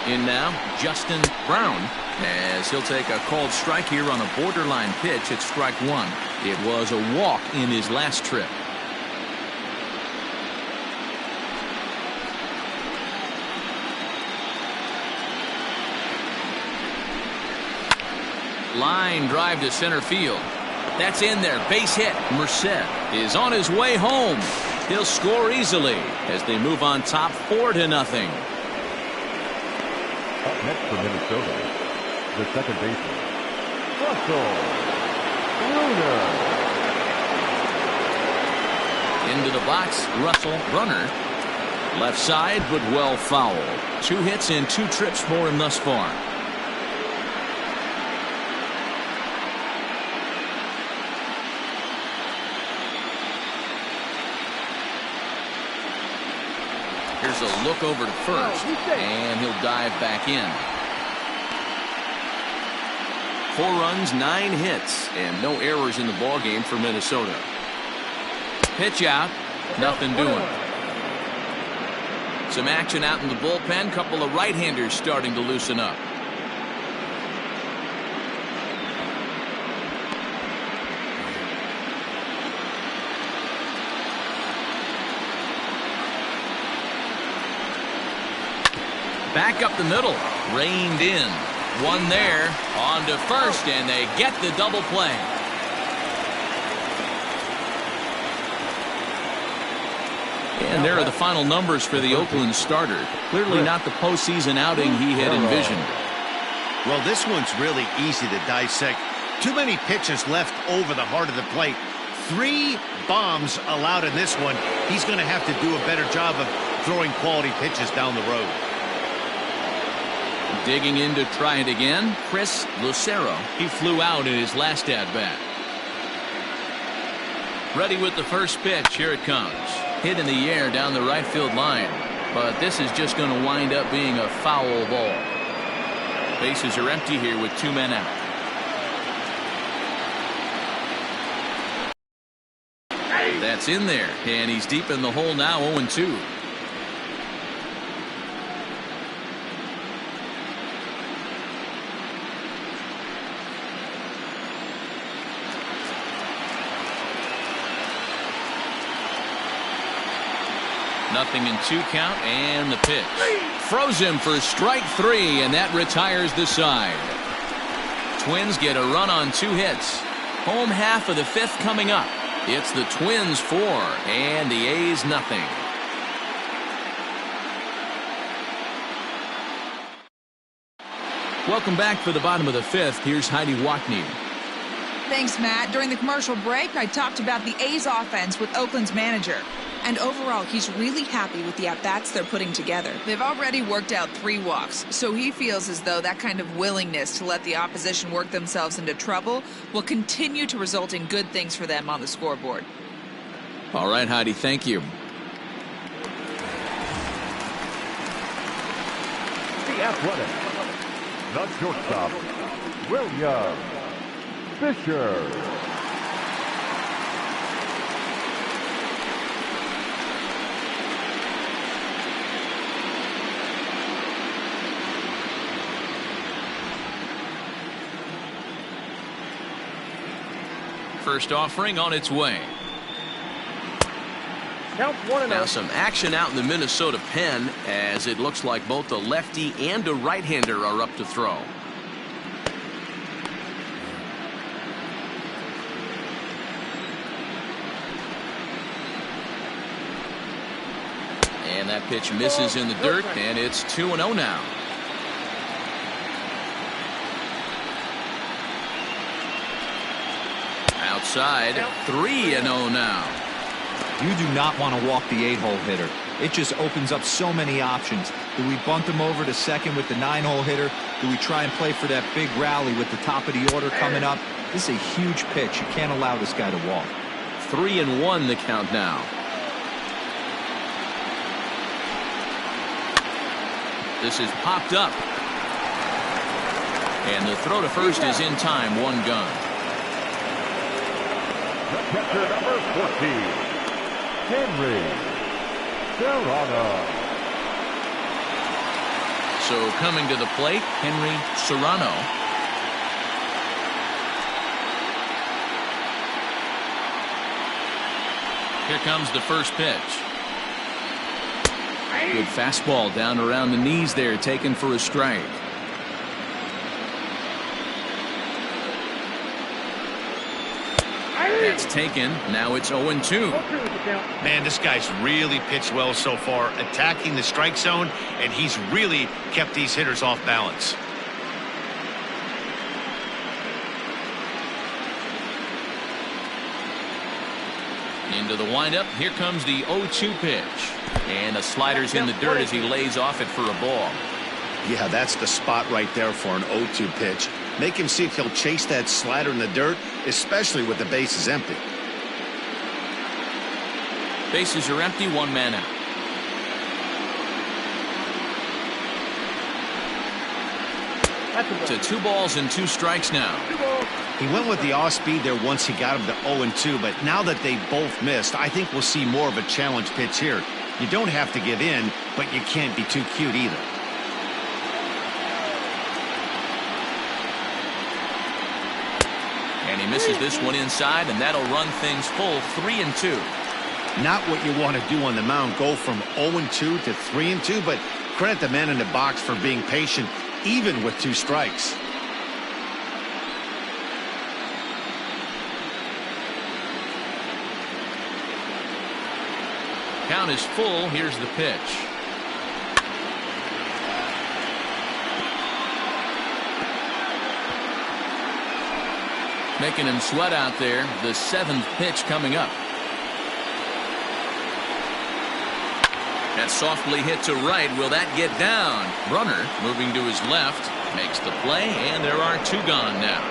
In now, Justin Brown, as he'll take a called strike here on a borderline pitch at strike one. It was a walk in his last trip. Line drive to center field. That's in there. Base hit. Merced is on his way home. He'll score easily as they move on top 4-0. Up next for Minnesota, the second baseman, Russell Bruner. Into the box, Russell Brunner. Left side, but well fouled. 2 hits and 2 trips for him thus far. Here's a look over to first, and he'll dive back in. 4 runs, 9 hits, and no errors in the ballgame for Minnesota. Pitch out, nothing doing. Some action out in the bullpen. Couple of right-handers starting to loosen up. Back up the middle, reined in. One there, on to first, and they get the double play. And there are the final numbers for the Oakland starter. Clearly not the postseason outing he had envisioned. Well, this one's really easy to dissect. Too many pitches left over the heart of the plate. 3 bombs allowed in this one. He's going to have to do a better job of throwing quality pitches down the road. Digging in to try it again, Chris Lucero. He flew out in his last at-bat. Ready with the first pitch. Here it comes. Hit in the air down the right field line. But this is just going to wind up being a foul ball. Bases are empty here with 2 men out. That's in there, and he's deep in the hole now, 0-2. Nothing in 2 count, and the pitch. Froze him for strike 3, and that retires the side. Twins get a run on 2 hits. Home half of the 5th coming up. It's the Twins 4 and the A's nothing. Welcome back for the bottom of the 5th. Here's Heidi Watney. Thanks, Matt. During the commercial break, I talked about the A's offense with Oakland's manager. And overall, he's really happy with the at-bats they're putting together. They've already worked out 3 walks, so he feels as though that kind of willingness to let the opposition work themselves into trouble will continue to result in good things for them on the scoreboard. All right, Heidi, thank you. The Athletic, the shortstop, William Fisher. First offering on its way. Count 1-0. Now some action out in the Minnesota pen, as it looks like both a lefty and a right-hander are up to throw. And that pitch misses in the dirt, and it's 2-0 now. Outside, 3-0 now. You do not want to walk the 8-hole hitter. It just opens up so many options. Do we bunt him over to second with the 9-hole hitter? Do we try and play for that big rally with the top of the order coming up? This is a huge pitch. You can't allow this guy to walk. 3-1 the count now. This is popped up. And the throw to first is in time. 1 gun. The catcher, number 14, Henry Serrano. So coming to the plate, Henry Serrano. Here comes the first pitch. Good fastball down around the knees there, taken for a strike. That's taken. Now it's 0-2. Man, this guy's really pitched well so far, attacking the strike zone, and he's really kept these hitters off balance. Into the windup. Here comes the 0-2 pitch. And the slider's in the dirt as he lays off it for a ball. Yeah, that's the spot right there for an 0-2 pitch. Make him see if he'll chase that slider in the dirt, especially with the bases empty. Bases are empty, 1 man out. To 2 balls and 2 strikes now. He went with the off speed there once he got him to 0-2, but now that they both missed, I think we'll see more of a challenge pitch here. You don't have to give in, but you can't be too cute either. And he misses this one inside, and that'll run things full. 3-2. Not what you want to do on the mound, go from 0-2 to 3-2, but credit the man in the box for being patient, even with 2 strikes. Count is full. Here's the pitch. Making him sweat out there. The 7th pitch coming up. That softly hit to right. Will that get down? Runner moving to his left. Makes the play, and there are 2 gone now.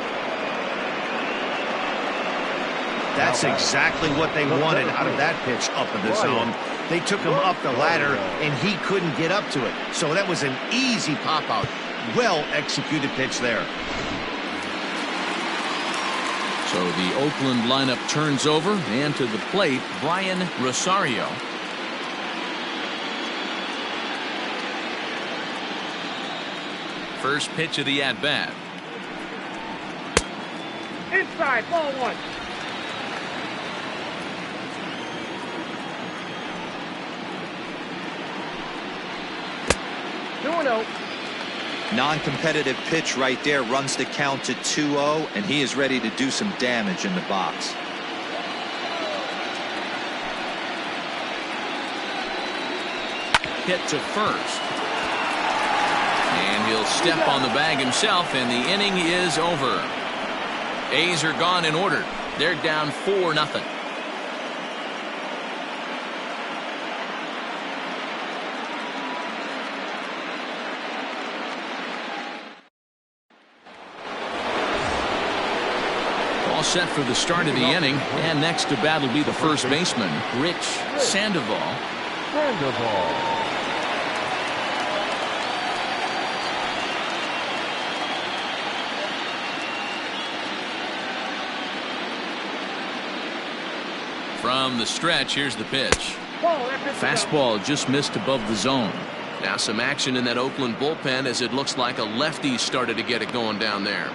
That's exactly what they wanted out of that pitch up in the zone. They took him up the ladder, and he couldn't get up to it. So that was an easy pop-out. Well-executed pitch there. So the Oakland lineup turns over, and to the plate, Brian Rosario. First pitch of the at-bat. Inside, ball 1. Non-competitive pitch right there runs the count to 2-0, and he is ready to do some damage in the box. Hit to first. And he'll step on the bag himself, and the inning is over. A's are gone in order. They're down 4-0. All set for the start of the inning, and next to bat will be the first baseman, Rich Sandoval. From the stretch, here's the pitch. Fastball just missed above the zone. Now some action in that Oakland bullpen as it looks like a lefty started to get it going down there.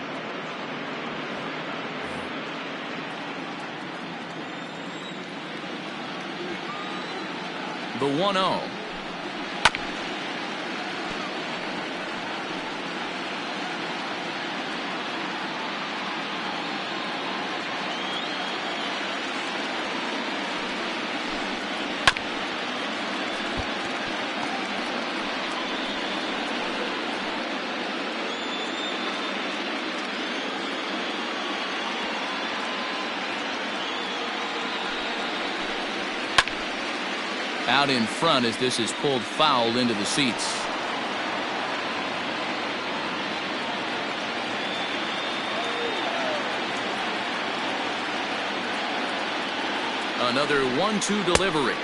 The 1-0. Out in front as this is pulled foul into the seats. Another 1-2 delivery.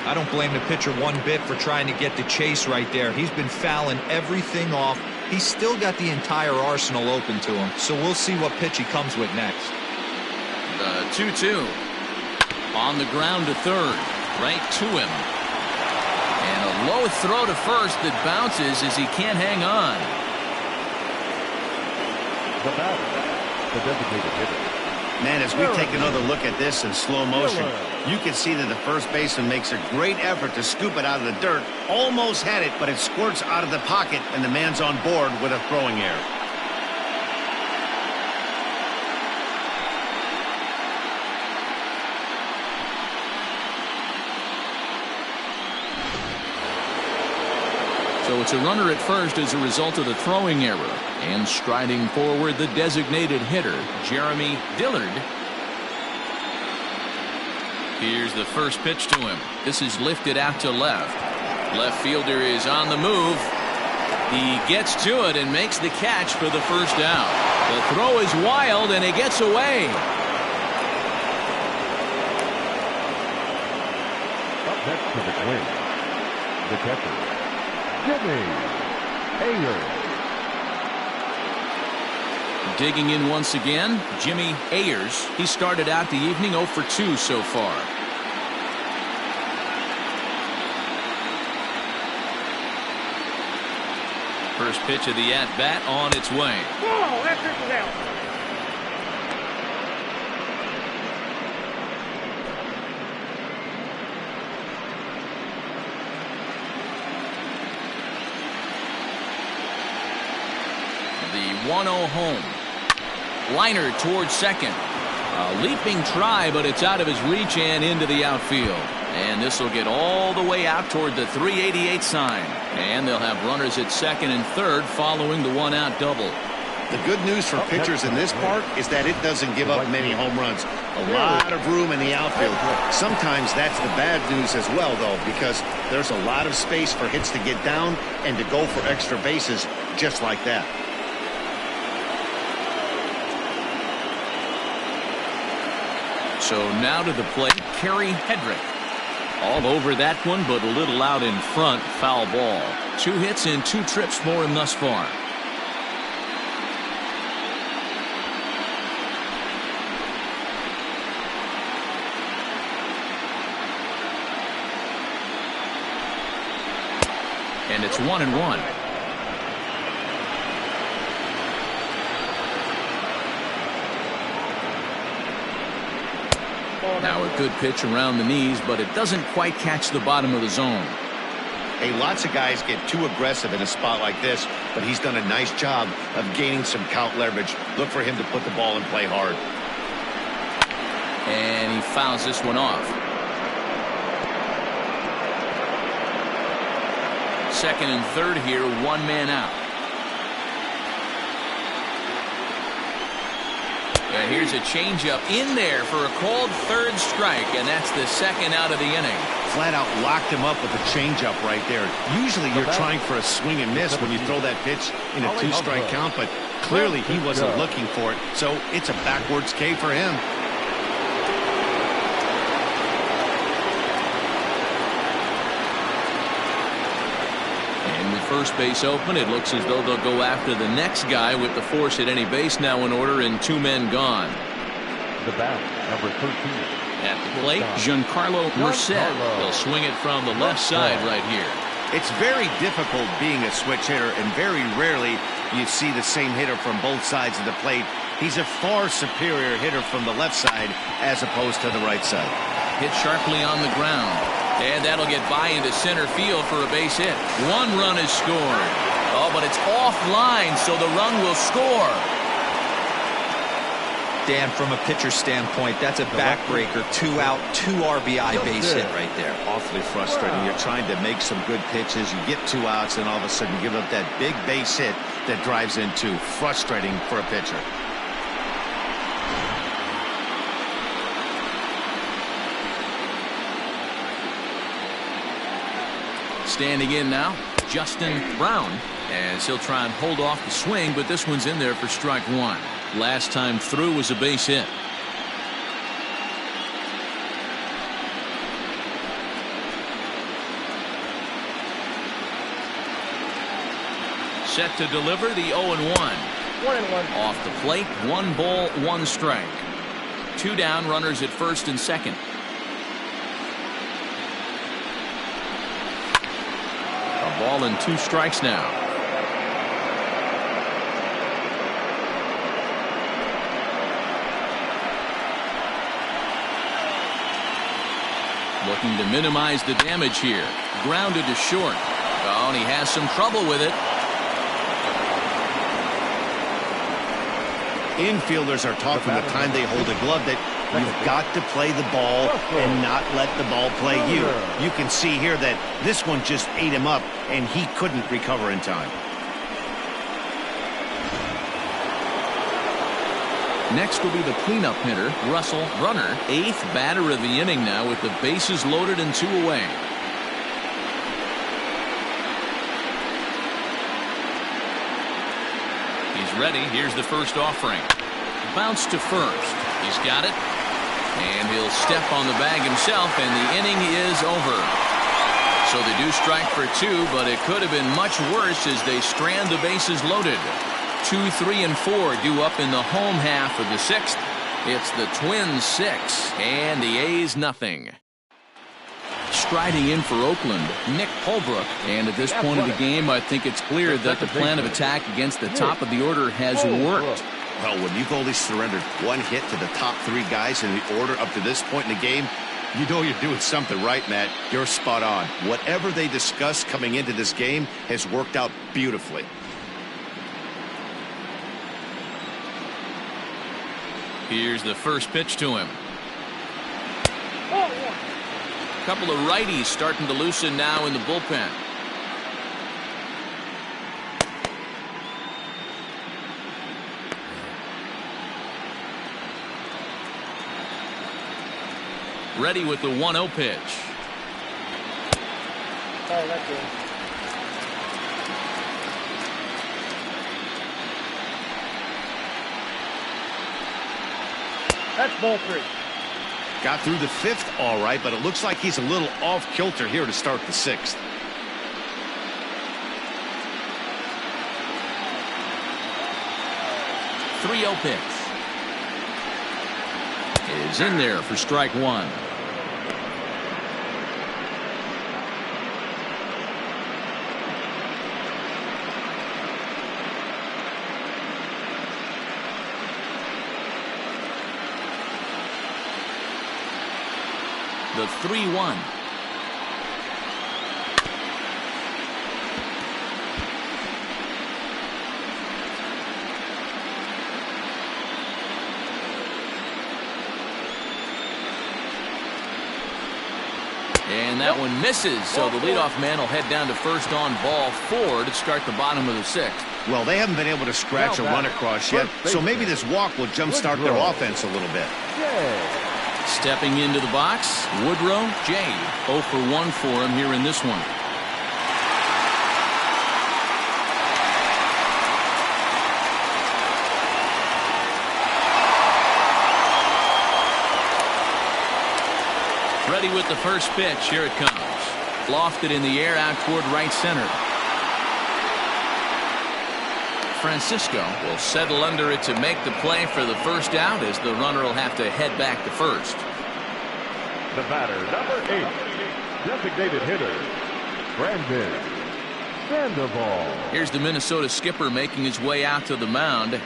I don't blame the pitcher one bit for trying to get the chase right there. He's been fouling everything off. He's still got the entire arsenal open to him, so we'll see what pitch he comes with next. The 2-2 on the ground to third. Right to him. And a low throw to first that bounces as he can't hang on. The batter, the designated hitter. Man, as we take another look at this in slow motion, you can see that the first baseman makes a great effort to scoop it out of the dirt. Almost had it, but it squirts out of the pocket, and the man's on board with a throwing error. So it's a runner at first as a result of the throwing error. And striding forward, the designated hitter, Jeremy Dillard. Here's the first pitch to him. This is lifted out to left. Left fielder is on the move. He gets to it and makes the catch for the first out. The throw is wild, and it gets away. Up next to the Twins, the catcher, Jimmy Ayers. Digging in once again, Jimmy Ayers. He started out the evening 0 for 2 so far. First pitch of the at-bat on its way. Whoa, that pitch is out. The 1-0 home. Liner towards second. A leaping try, but it's out of his reach and into the outfield. And this will get all the way out toward the 388 sign. And they'll have runners at second and third following the one-out double. The good news for pitchers in this park is that it doesn't give up many home runs. A lot of room in the outfield. Sometimes that's the bad news as well, though, because there's a lot of space for hits to get down and to go for extra bases just like that. So now to the plate, Kerry Hedrick. All over that one, but a little out in front. Foul ball. 2 hits and 2 trips for him thus far. And it's 1-1. Now a good pitch around the knees, but it doesn't quite catch the bottom of the zone. Hey, lots of guys get too aggressive in a spot like this, but he's done a nice job of gaining some count leverage. Look for him to put the ball in play hard. And he fouls this one off. Second and third here, 1 man out. And here's a changeup in there for a called third strike, and that's the second out of the inning. Flat out locked him up with a changeup right there. Usually you're trying for a swing and miss when you throw that pitch in a 2-strike count, but clearly he wasn't looking for it, so it's a backwards K for him. First base open. It looks as though they'll go after the next guy with the force at any base now in order and 2 men gone. The bat, number 13. At the plate, Giancarlo Merced. He'll swing it from the left side right here. It's very difficult being a switch hitter, and very rarely you see the same hitter from both sides of the plate. He's a far superior hitter from the left side as opposed to the right side. Hit sharply on the ground. And that'll get by into center field for a base hit. 1 run is scored. Oh, but it's offline, so the run will score. Dan, from a pitcher standpoint, that's a backbreaker. 2 out, 2 RBI base hit right there. Awfully frustrating. You're trying to make some good pitches. You get 2 outs, and all of a sudden you give up that big base hit that drives in 2. Frustrating for a pitcher. Standing in now, Justin Brown, as he'll try and hold off the swing, but this one's in there for strike 1. Last time through was a base hit. Set to deliver the 0-1. 1-1. Off the plate, 1 ball, 1 strike. 2 down, runners at first and second. Ball and 2 strikes now. Looking to minimize the damage here. Grounded to short. Oh, and he has some trouble with it. Infielders are taught from the time they hold a glove that you've got to play the ball and not let the ball play you. You can see here that this one just ate him up, and he couldn't recover in time. Next will be the cleanup hitter, Russell Runner, 8th batter of the inning now with the bases loaded and 2 away. He's ready. Here's the first offering. Bounce to first. He's got it. And he'll step on the bag himself, and the inning is over. So they do strike for 2, but it could have been much worse as they strand the bases loaded. 2, 3, and 4 due up in the home half of the 6th. It's the Twins 6 and the A's nothing. Striding in for Oakland, Nick Holbrook. And at this point of the game, I think it's clear that the plan of attack against the top of the order has worked. Well, when you've only surrendered 1 hit to the top 3 guys in the order up to this point in the game, you know you're doing something right, Matt. You're spot on. Whatever they discussed coming into this game has worked out beautifully. Here's the first pitch to him. couple of righties starting to loosen now in the bullpen. Ready with the 1-0 pitch. Sorry, that's good. That's ball 3. Got through the 5th all right, but it looks like he's a little off kilter here to start the 6th. Three-0 pitch is in there for strike 1. The 3-1. And that one misses, so the leadoff man will head down to first on ball 4 to start the bottom of the 6th. Well, they haven't been able to scratch a run across yet, so maybe this walk will jumpstart their offense a little bit. Stepping into the box, Woodrow J. 0 for 1 for him here in this one. Ready with the first pitch. Here it comes. Lofted in the air out toward right center. Francisco will settle under it to make the play for the first out, as the runner will have to head back to first. The batter, number 8, designated hitter, Brandon Sandoval. Here's the Minnesota skipper making his way out to the mound,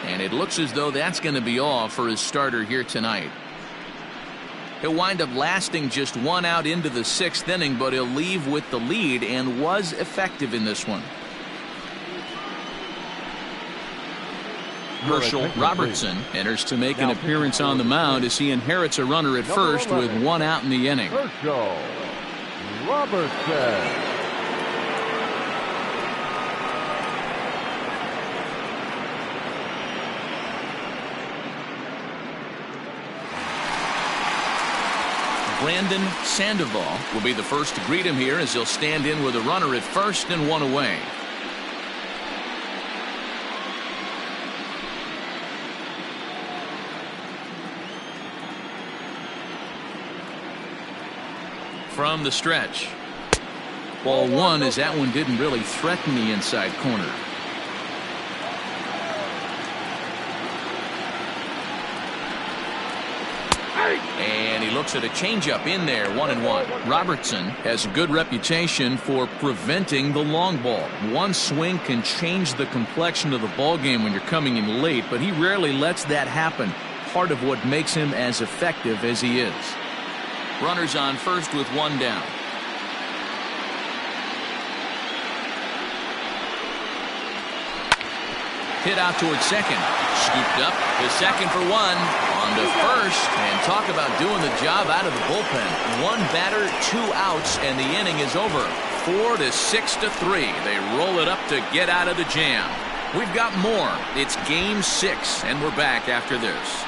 and it looks as though that's going to be all for his starter here tonight. He'll wind up lasting just 1 out into the 6th inning, but he'll leave with the lead and was effective in this one. Herschel Robertson enters to make an appearance on the mound as he inherits a runner at first with 1 out in the inning. Herschel Robertson. Brandon Sandoval will be the first to greet him here, as he'll stand in with a runner at first and 1 away. From the stretch. Ball 1, as that one didn't really threaten the inside corner. And he looks at a changeup in there, 1-1. Robertson has a good reputation for preventing the long ball. One swing can change the complexion of the ball game when you're coming in late, but he rarely lets that happen. Part of what makes him as effective as he is. Runners on first with 1 down. Hit out towards second. Scooped up to second for 1. On to first. And talk about doing the job out of the bullpen. 1 batter, 2 outs, and the inning is over. 4 to 6 to 3. They roll it up to get out of the jam. We've got more. It's game 6, and we're back after this.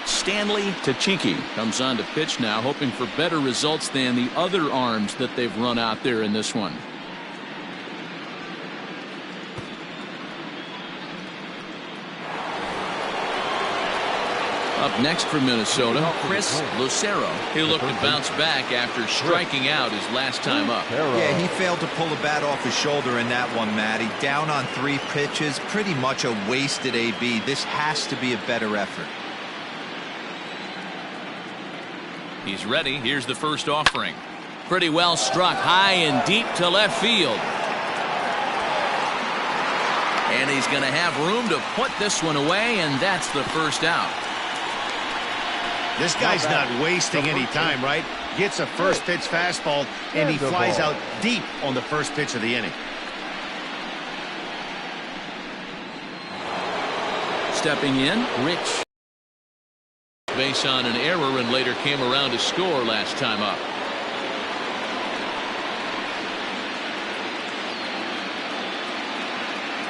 Stanley Tachiki comes on to pitch now, hoping for better results than the other arms that they've run out there in this one. Up next for Minnesota, Chris Lucero. He'll look to bounce back after striking out his last time up. Yeah, he failed to pull the bat off his shoulder in that one, Matty. Down on 3 pitches, pretty much a wasted AB. This has to be a better effort. He's ready. Here's the first offering. Pretty well struck high and deep to left field. And he's going to have room to put this one away, and that's the first out. This guy's not wasting any time, right? Gets a first pitch fastball, and he flies out deep on the first pitch of the inning. Stepping in, Rich base on an error and later came around to score last time up.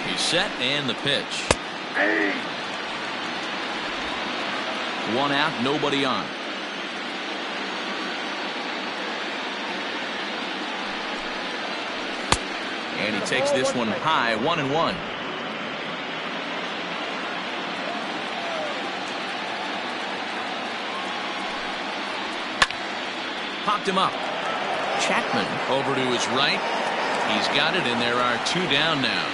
He's set and the pitch. One out, nobody on. And he takes this one high, 1-1. Popped him up. Chapman over to his right. He's got it, and there are 2 down now.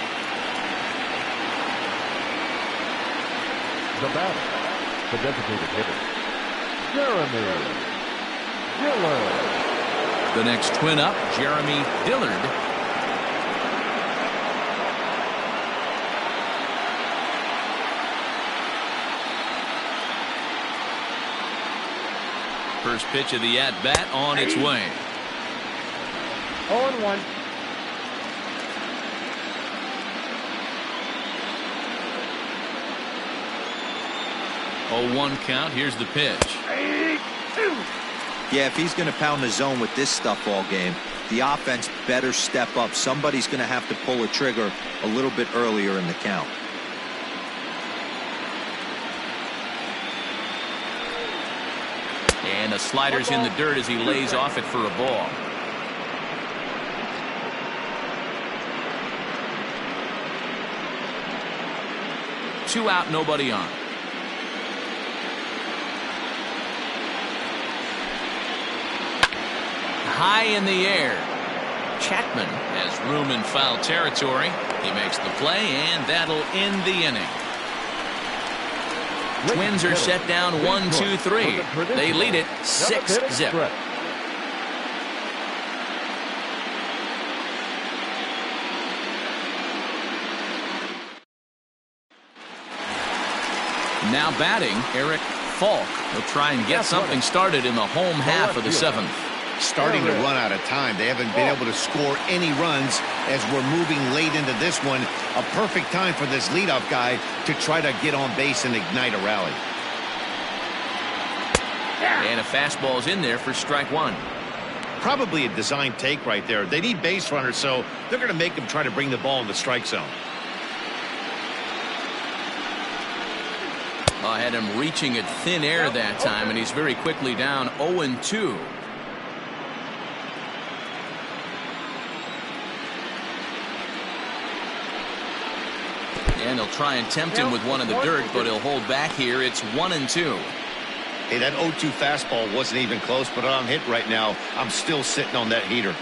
The batter, the designated hitter, Jeremy Dillard. The next twin up, Jeremy Dillard. First pitch of the at-bat on its way. 0-1. Oh, 1 count. Here's the pitch. Yeah, if he's going to pound the zone with this stuff all game, the offense better step up. Somebody's going to have to pull a trigger a little bit earlier in the count. And the slider's in the dirt as he lays off it for a ball. Two out, nobody on. High in the air. Chapman has room in foul territory. He makes the play, and that'll end the inning. Twins are set down 1-2-3. They lead it 6-0. Now batting, Eric Falk will try and get something started in the home half of the 7th. Starting to run out of time. They haven't been able to score any runs as we're moving late into this one. A perfect time for this leadoff guy to try to get on base and ignite a rally. And a fastball's in there for strike 1. Probably a design take right there. They need base runners, so they're going to make them try to bring the ball in the strike zone. I had him reaching at thin air that time, and he's very quickly down 0-2. And he'll try and tempt him with one in the dirt, but he'll hold back here. It's 1-2. Hey, that 0-2 fastball wasn't even close, but I'm hit right now. I'm still sitting on that heater.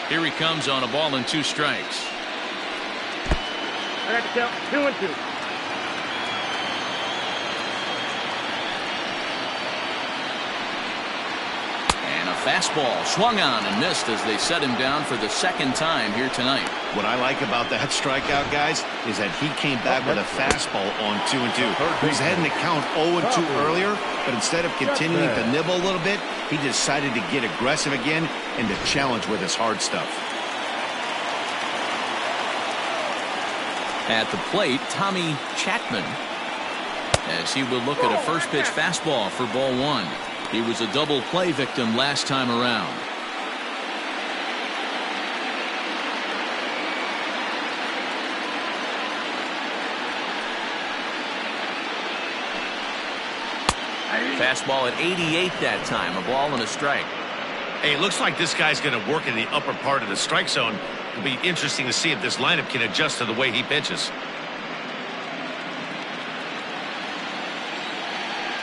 Here he comes on a ball and 2 strikes. I got to count 2-2. And a fastball swung on and missed as they set him down for the 2nd time here tonight. What I like about that strikeout, guys, is that he came back with a fastball on 2-2. He was heading to count 0-2 earlier, but instead of continuing to nibble a little bit, he decided to get aggressive again and to challenge with his hard stuff. At the plate, Tommy Chapman, as he will look at a first pitch fastball for ball 1. He was a double play victim last time around. Fastball at 88 that time, a ball and a strike. Hey, it looks like this guy's going to work in the upper part of the strike zone. It'll be interesting to see if this lineup can adjust to the way he pitches.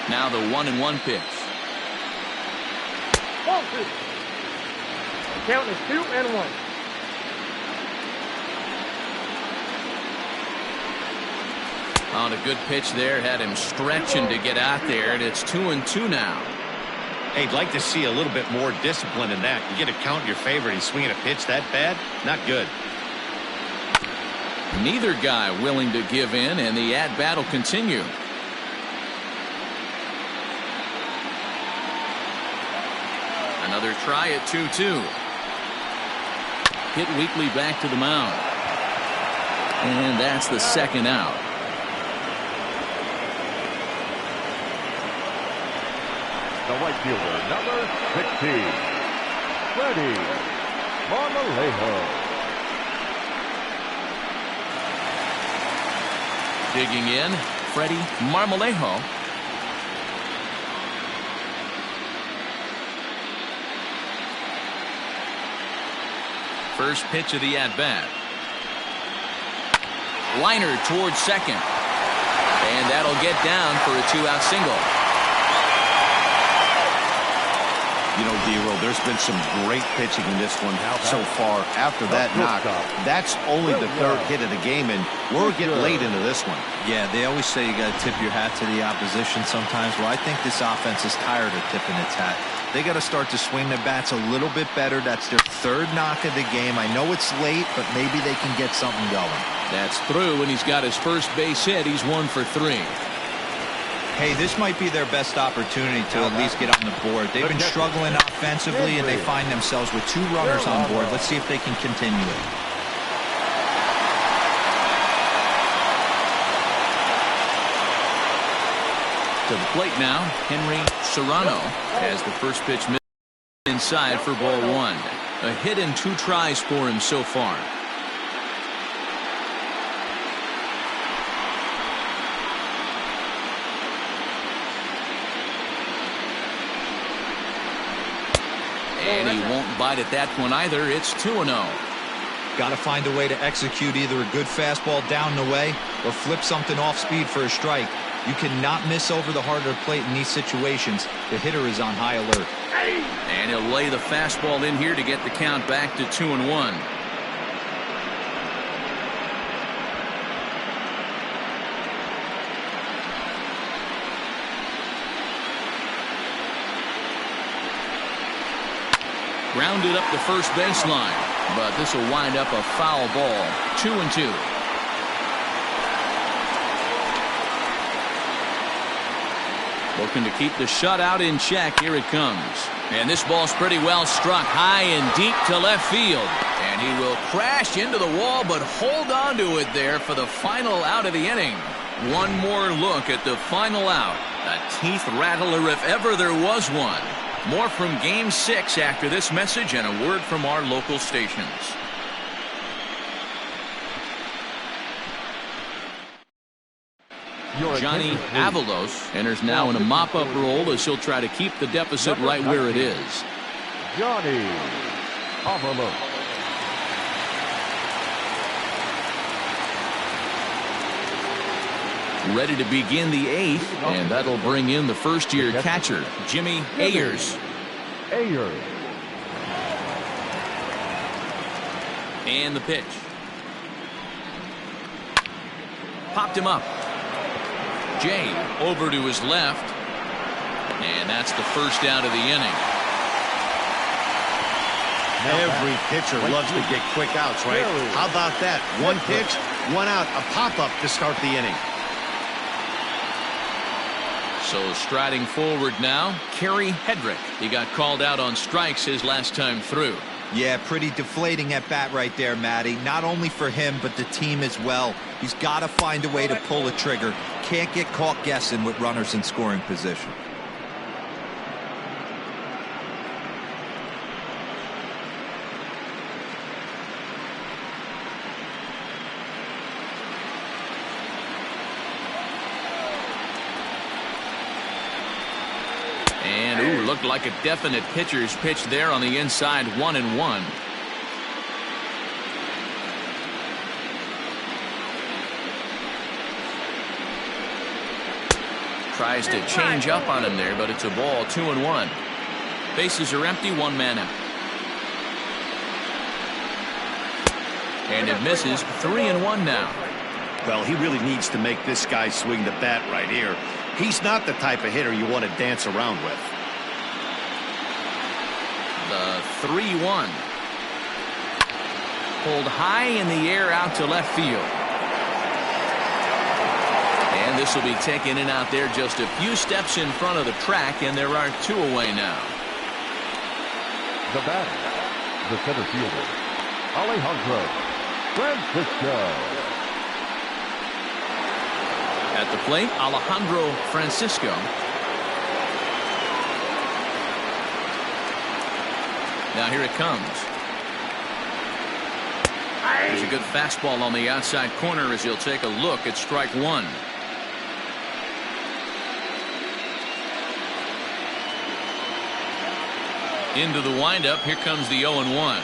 Now the 1-1 pitch. 0-2. The count is 2-1. On a good pitch there, had him stretching to get out there, and it's 2-2 now. Hey, I'd like to see a little bit more discipline in that. You get a count in your favor and swinging a pitch that bad? Not good. Neither guy willing to give in, and the at-bat will continue. Another try at 2-2. Hit weakly back to the mound. And that's the 2nd out. The right fielder, number 16, Freddie Marmolejo. Digging in, Freddie Marmolejo. First pitch of the at-bat. Liner towards second. And that'll get down for a 2-out single. You know, D-Roll, there's been some great pitching in this one so far. After that knock, that's only the third hit of the game, and we're getting late into this one. Yeah, they always say you got to tip your hat to the opposition sometimes. Well, I think this offense is tired of tipping its hat. They got to start to swing the bats a little bit better. That's their third knock of the game. I know it's late, but maybe they can get something going. That's through, and he's got his first base hit. He's 1 for 3. Hey, this might be their best opportunity to at least get on the board. They've been struggling offensively, and they find themselves with 2 runners on board. Let's see if they can continue it. To the plate now, Henry Serrano has the first pitch inside for ball 1. A hit and 2 tries for him so far. And he won't bite at that one either. It's 2-0. Got to find a way to execute either a good fastball down the way or flip something off speed for a strike. You cannot miss over the harder plate in these situations. The hitter is on high alert. And he'll lay the fastball in here to get the count back to 2-1. Grounded up the first baseline, but this will wind up a foul ball. 2-2. Looking to keep the shutout in check. Here it comes. And this ball's pretty well struck high and deep to left field. And he will crash into the wall, but hold on to it there for the final out of the inning. One more look at the final out. A teeth rattler if ever there was one. More from Game 6 after this message and a word from our local stations. Johnny Avalos enters now in a mop-up role as he'll try to keep the deficit right where it is. Johnny Avalos. Ready to begin the 8th, and that'll bring in the first-year catcher, Jimmy Ayers. And the pitch. Popped him up. Jay over to his left. And that's the first out of the inning. Every pitcher loves to get quick outs, right? How about that? One pitch, one out, a pop-up to start the inning. So striding forward now, Kerry Hedrick. He got called out on strikes his last time through. Yeah, pretty deflating at bat right there, Matty. Not only for him, but the team as well. He's got to find a way to pull a trigger. Can't get caught guessing with runners in scoring position. And, ooh, looked like a definite pitcher's pitch there on the inside, 1-1. Tries to change up on him there, but it's a ball, 2-1. Bases are empty, 1 man out. And it misses, 3-1 now. Well, he really needs to make this guy swing the bat right here. He's not the type of hitter you want to dance around with. The 3-1. Pulled high in the air out to left field. And this will be taken in out there just a few steps in front of the track, and there are 2 away now. The batter, the center fielder, Alejandro Francisco. At the plate, Alejandro Francisco. Now here it comes. There's a good fastball on the outside corner as he'll take a look at strike one. Into the windup. Here comes the 0-1.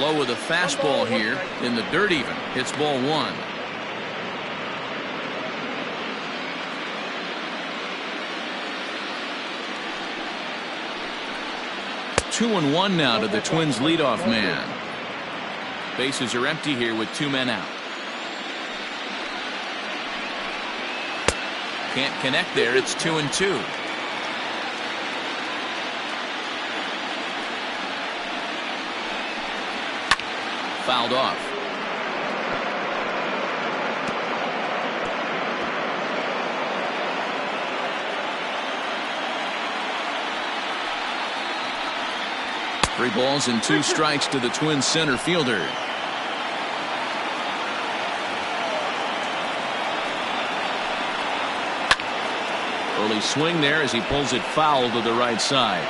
Low with a fastball here in the dirt even. Hits ball one. Two and one now to the Twins leadoff man. Bases are empty here with two men out. Can't connect there. It's 2-2. Fouled off. Three balls and two strikes to the Twins center fielder. Early swing there as he pulls it foul to the right side.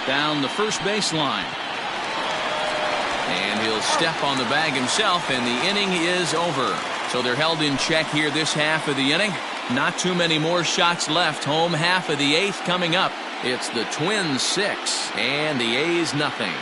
Down the first baseline. And he'll step on the bag himself, and the inning is over. So they're held in check here this half of the inning. Not too many more shots left. Home half of the eighth coming up. It's the Twins 6 and the A's nothing.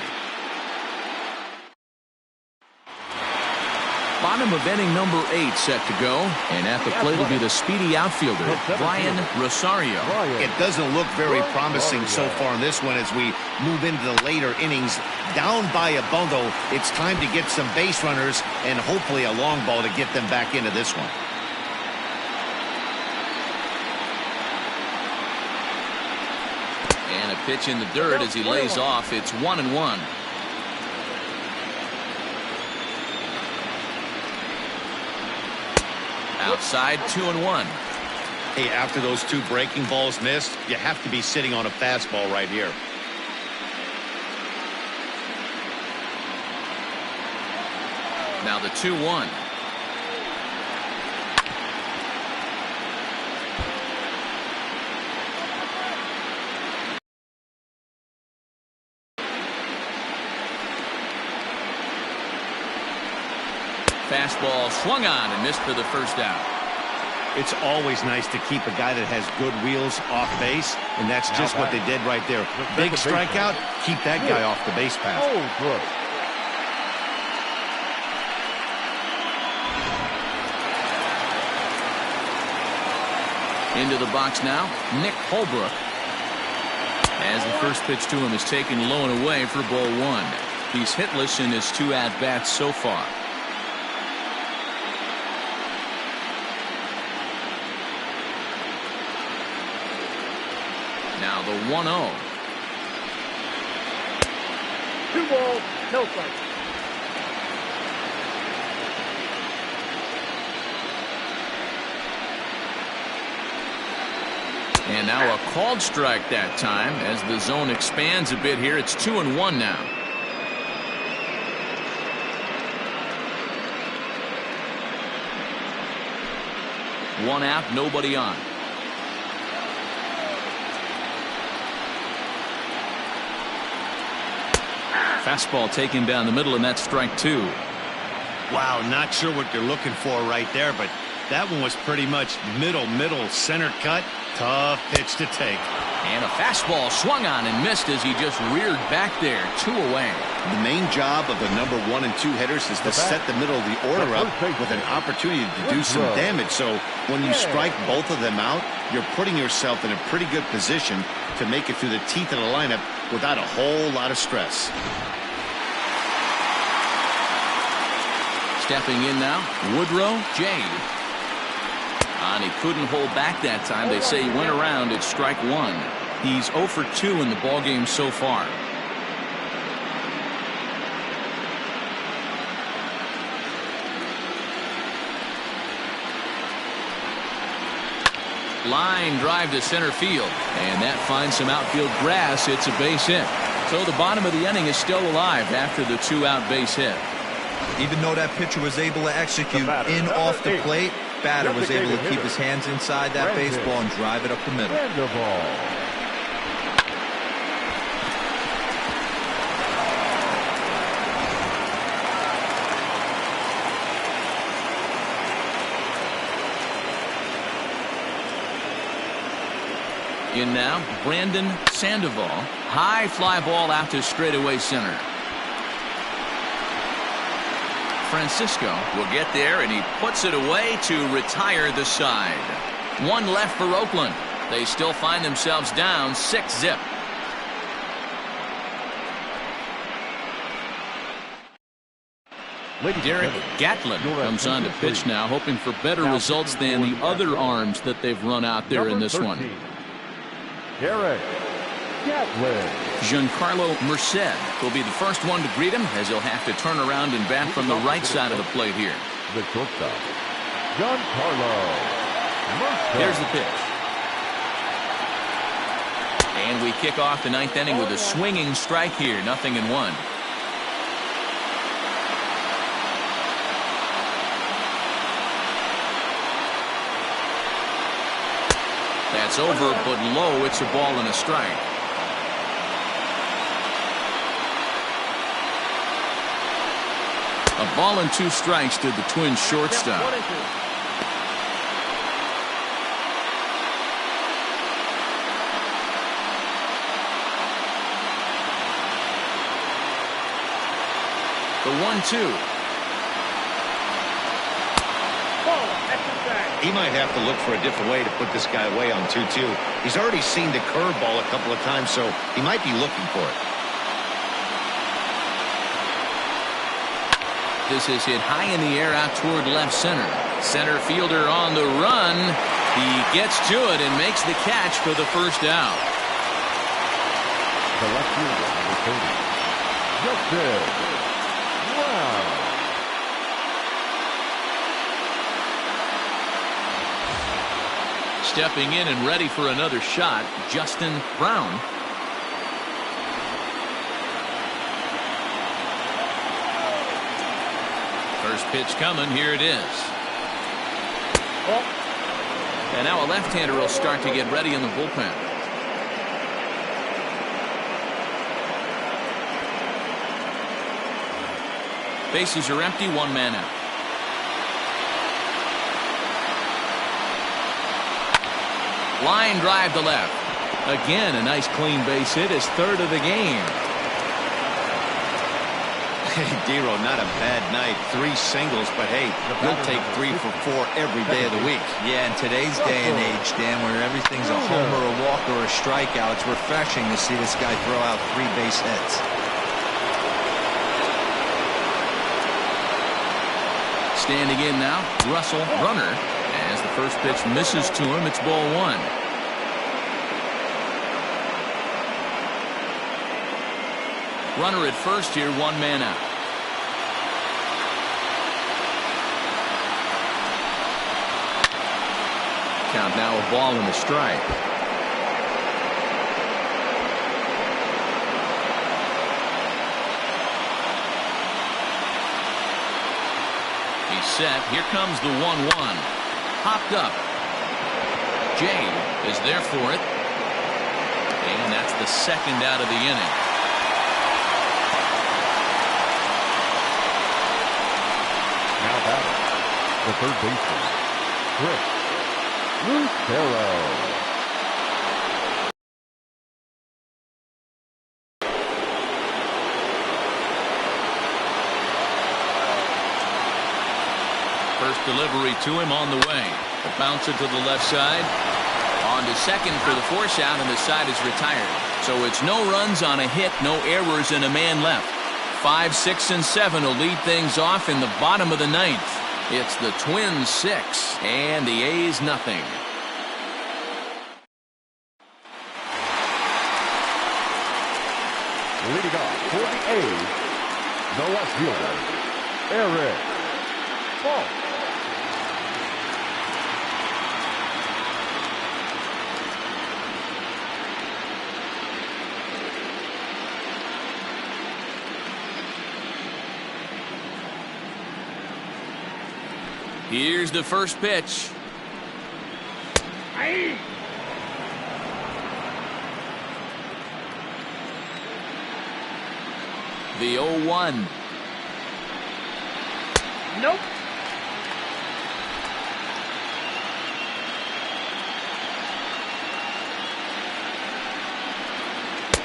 Bottom of inning number 8 set to go, and at the plate will be the speedy outfielder Brian Rosario. It doesn't look very promising so far in this one as we move into the later innings. Down by a bundle, it's time to get some base runners and hopefully a long ball to get them back into this one. And a pitch in the dirt as he lays off. It's 1-1. Outside, 2-1. Hey, after those two breaking balls missed, you have to be sitting on a fastball right here. Now the 2-1. Fastball swung on and missed for the first out. It's always nice to keep a guy that has good wheels off base, and that's just what they did right there. Big strikeout, keep that guy off the base path. Oh, good. Into the box now, Nick Holbrook. As the first pitch to him is taken low and away for ball one. He's hitless in his two at-bats so far. Now the 1-0. 2 balls, no strikes. And now a called strike that time as the zone expands a bit here. It's 2-1 now. One out, nobody on. Fastball taken down the middle, and that's strike two. Wow, not sure what you're looking for right there, but that one was pretty much middle, center cut. Tough pitch to take. And a fastball swung on and missed as he just reared back there. 2 away. The main job of the number 1 and 2 hitters is to set the middle of the order up with an opportunity to do some damage. So when you strike both of them out, you're putting yourself in a pretty good position to make it through the teeth of the lineup without a whole lot of stress. Stepping in now, Woodrow Jade. And he couldn't hold back that time. They say he went around at strike one. He's 0 for 2 in the ballgame so far. Line drive to center field, and that finds some outfield grass. It's a base hit. So the bottom of the inning is still alive after the 2-out base hit. Even though that pitcher was able to execute in off the plate, batter was able to keep his hands inside that baseball and drive it up the middle. In now, Brandon Sandoval. High fly ball out to straightaway center. Francisco will get there, and he puts it away to retire the side. One left for Oakland. They still find themselves down 6-zip. Derek Gatlin comes on to pitch now, hoping for better results than the other arms that they've run out there in this one. Derek Gatlin. Giancarlo Merced will be the first one to greet him, as he'll have to turn around and bat from the right side of the plate here. The shortstop, Giancarlo Merced. Here's the pitch. And we kick off the ninth inning with a swinging strike here. 0-1. That's over, but low. It's a ball and a strike. A ball and 2 strikes to the Twins shortstop. The 1-2. He might have to look for a different way to put this guy away on 2-2. He's already seen the curveball a couple of times, so he might be looking for it. This is hit high in the air out toward left center. Center fielder on the run. He gets to it and makes the catch for the first out. The left fielder, number 30, Justin Brown. Stepping in and ready for another shot, Justin Brown. First pitch coming. Here it is. And now a left-hander will start to get ready in the bullpen. Bases are empty. 1 man out. Line drive to left. Again, a nice clean base hit, his 3rd of the game. Hey, Dero, not a bad night. 3 singles, but hey, he'll take 3 for 4 every day of the week. Yeah, in today's day and age, Dan, where everything's a homer, a walk, or a strikeout, it's refreshing to see this guy throw out 3 base hits. Standing in now, Russell Runner. As the first pitch misses to him, it's ball 1. Runner at first here, 1 man out. Count now, a ball and a strike. He's set. Here comes the 1-1. Popped up. Jay is there for it. And that's the 2nd out of the inning. Now batting, the 3rd baseman, Chris Lucero. First delivery to him on the way. A bouncer to the left side. On to second for the force out, and the side is retired. So it's no runs on a hit, no errors, and a man left. 5, 6, and 7 will lead things off in the bottom of the 9th. It's the Twins 6 and the A's nothing. Leading off for the A's, the left fielder, Eric Falk. Here's the first pitch. Aye. The 0-1. Nope.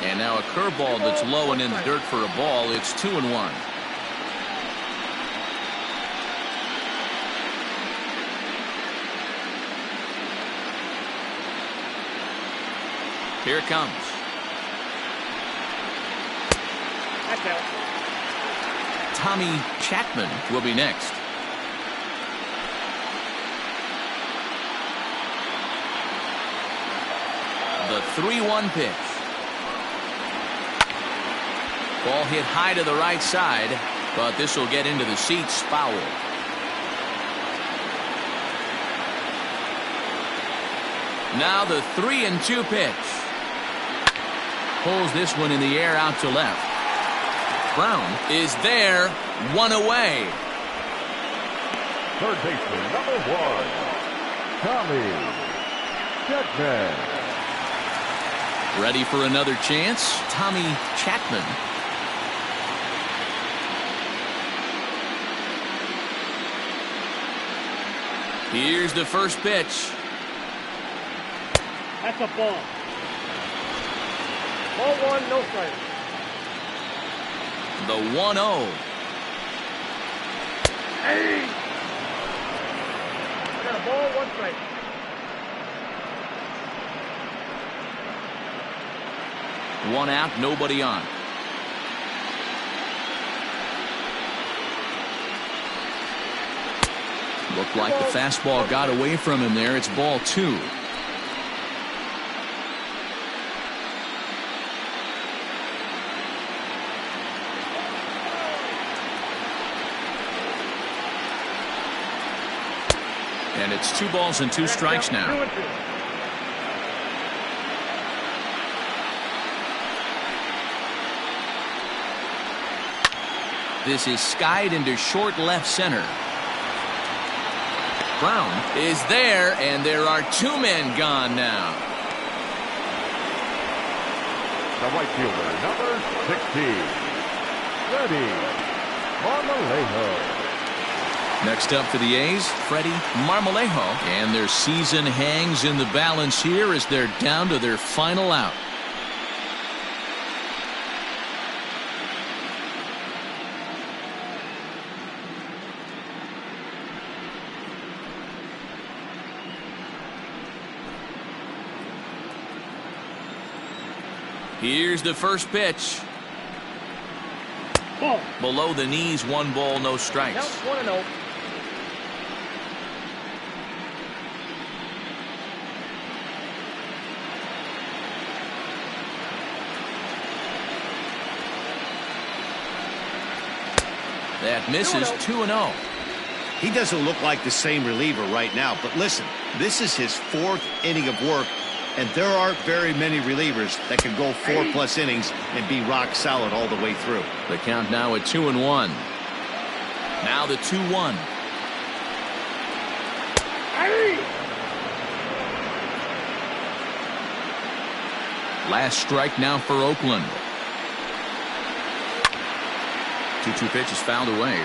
And now a curveball that's low and in the dirt for a ball. It's 2-1. Here it comes. That's out. Tommy Chapman will be next. The 3-1 pitch. Ball hit high to the right side, but this will get into the seats foul. Now the 3-2 pitch. Pulls this one in the air out to left. Brown is there, one away. Third baseman, number 1, Tommy Chapman. Ready for another chance? Tommy Chapman. Here's the first pitch. That's a ball. Ball 1, no strike. The 1-0. Hey! I got a ball, 1 strike. One out, nobody on. Looked like the fastball got away from him there. It's ball 2. And it's 2 balls and 2 strikes now. 2-2. This is skied into short left center. Brown is there, and there are 2 men gone now. The right fielder, number 16, Freddie Marmolejo. Next up for the A's, Freddie Marmolejo. And their season hangs in the balance here as they're down to their final out. Here's the first pitch. Ball. Below the knees, 1 ball, no strikes. Count 1-0. That misses 2-0. He doesn't look like the same reliever right now, but listen, this is his 4th inning of work, and there aren't very many relievers that can go 4+ innings and be rock solid all the way through. The count now at 2-1. Now the 2-1. Hey! Last strike now for Oakland. 2-2 pitch is fouled away.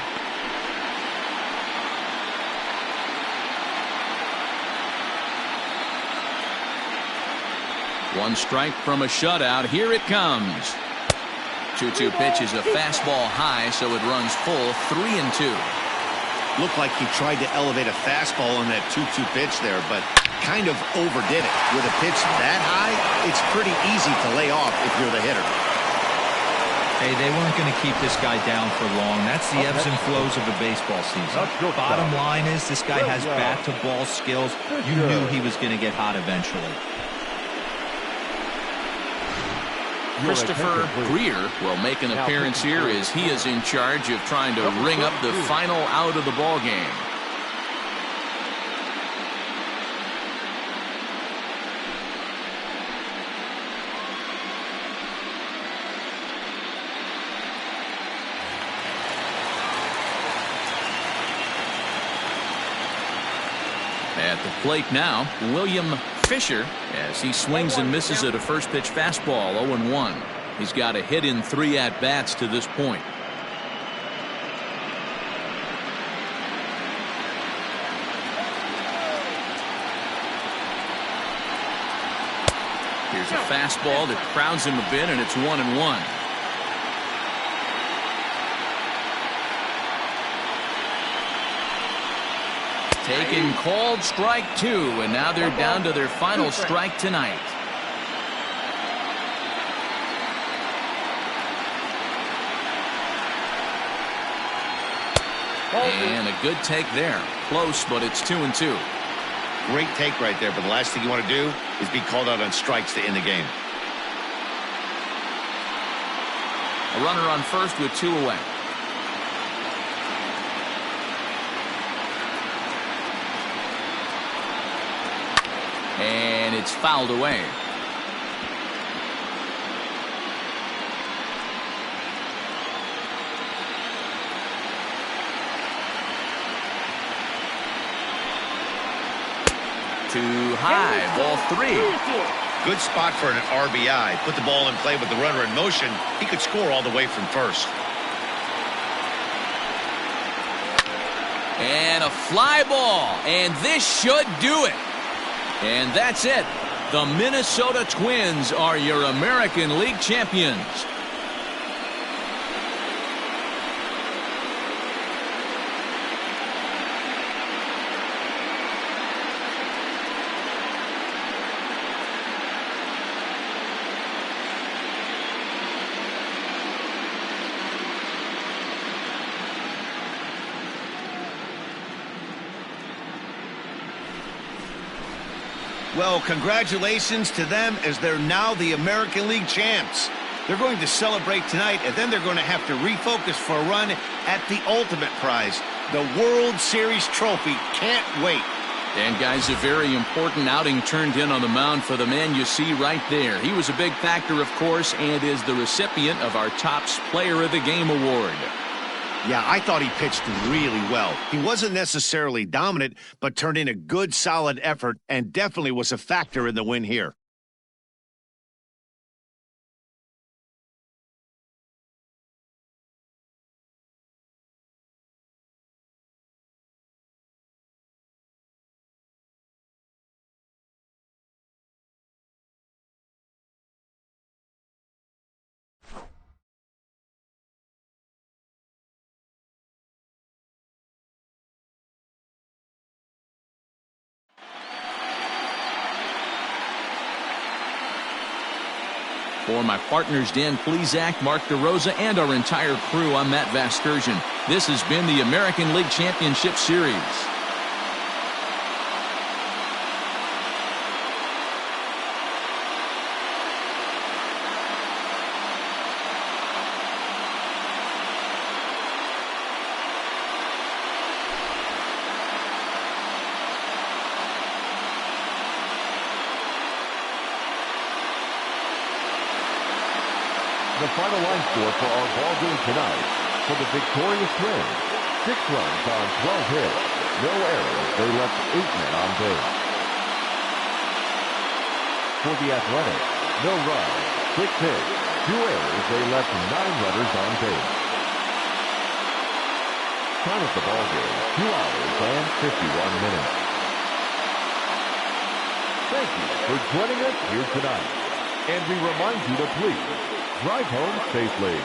One strike from a shutout. Here it comes. 2-2 pitch is a fastball high, so it runs full. 3-2. Looked like he tried to elevate a fastball on that 2-2 pitch there, but kind of overdid it. With a pitch that high, it's pretty easy to lay off if you're the hitter. Hey, they weren't going to keep this guy down for long. That's the ebbs and flows of a baseball season. Bottom line is this guy has bat-to-ball skills. You knew he was going to get hot eventually. Christopher Greer will make an appearance here as he is in charge of trying to ring up the final out of the ball game. the plate now, William Fisher, as he swings and misses at a first pitch fastball, 0-1. He's got a hit in 3 at-bats to this point. Here's a fastball that crowds him a bit, and it's 1-1. Taken, called strike 2, and now they're down to their final strike tonight. And a good take there. Close, but it's 2-2. Great take right there, but the last thing you want to do is be called out on strikes to end the game. A runner on first with 2 away. And it's fouled away. Too high, ball 3. Good spot for an RBI. Put the ball in play with the runner in motion. He could score all the way from first. And a fly ball, and this should do it. And that's it. The Minnesota Twins are your American League champions. Well, congratulations to them as they're now the American League champs. They're going to celebrate tonight, and then they're going to have to refocus for a run at the ultimate prize, the World Series trophy. Can't wait. And, guys, a very important outing turned in on the mound for the man you see right there. He was a big factor, of course, and is the recipient of our Topps Player of the Game award. Yeah, I thought he pitched really well. He wasn't necessarily dominant, but turned in a good, solid effort and definitely was a factor in the win here. For my partners, Dan Plesac, Mark DeRosa, and our entire crew, I'm Matt Vasgersian. This has been the American League Championship Series. The final line score for our ball game tonight. For the victorious Twins, 6 runs on 12 hits, no errors, they left 8 men on base. For the Athletics, no runs, 6 hits, 2 errors, they left 9 runners on base. Time of the ball game, 2 hours and 51 minutes. Thank you for joining us here tonight. And we remind you to please drive home safely.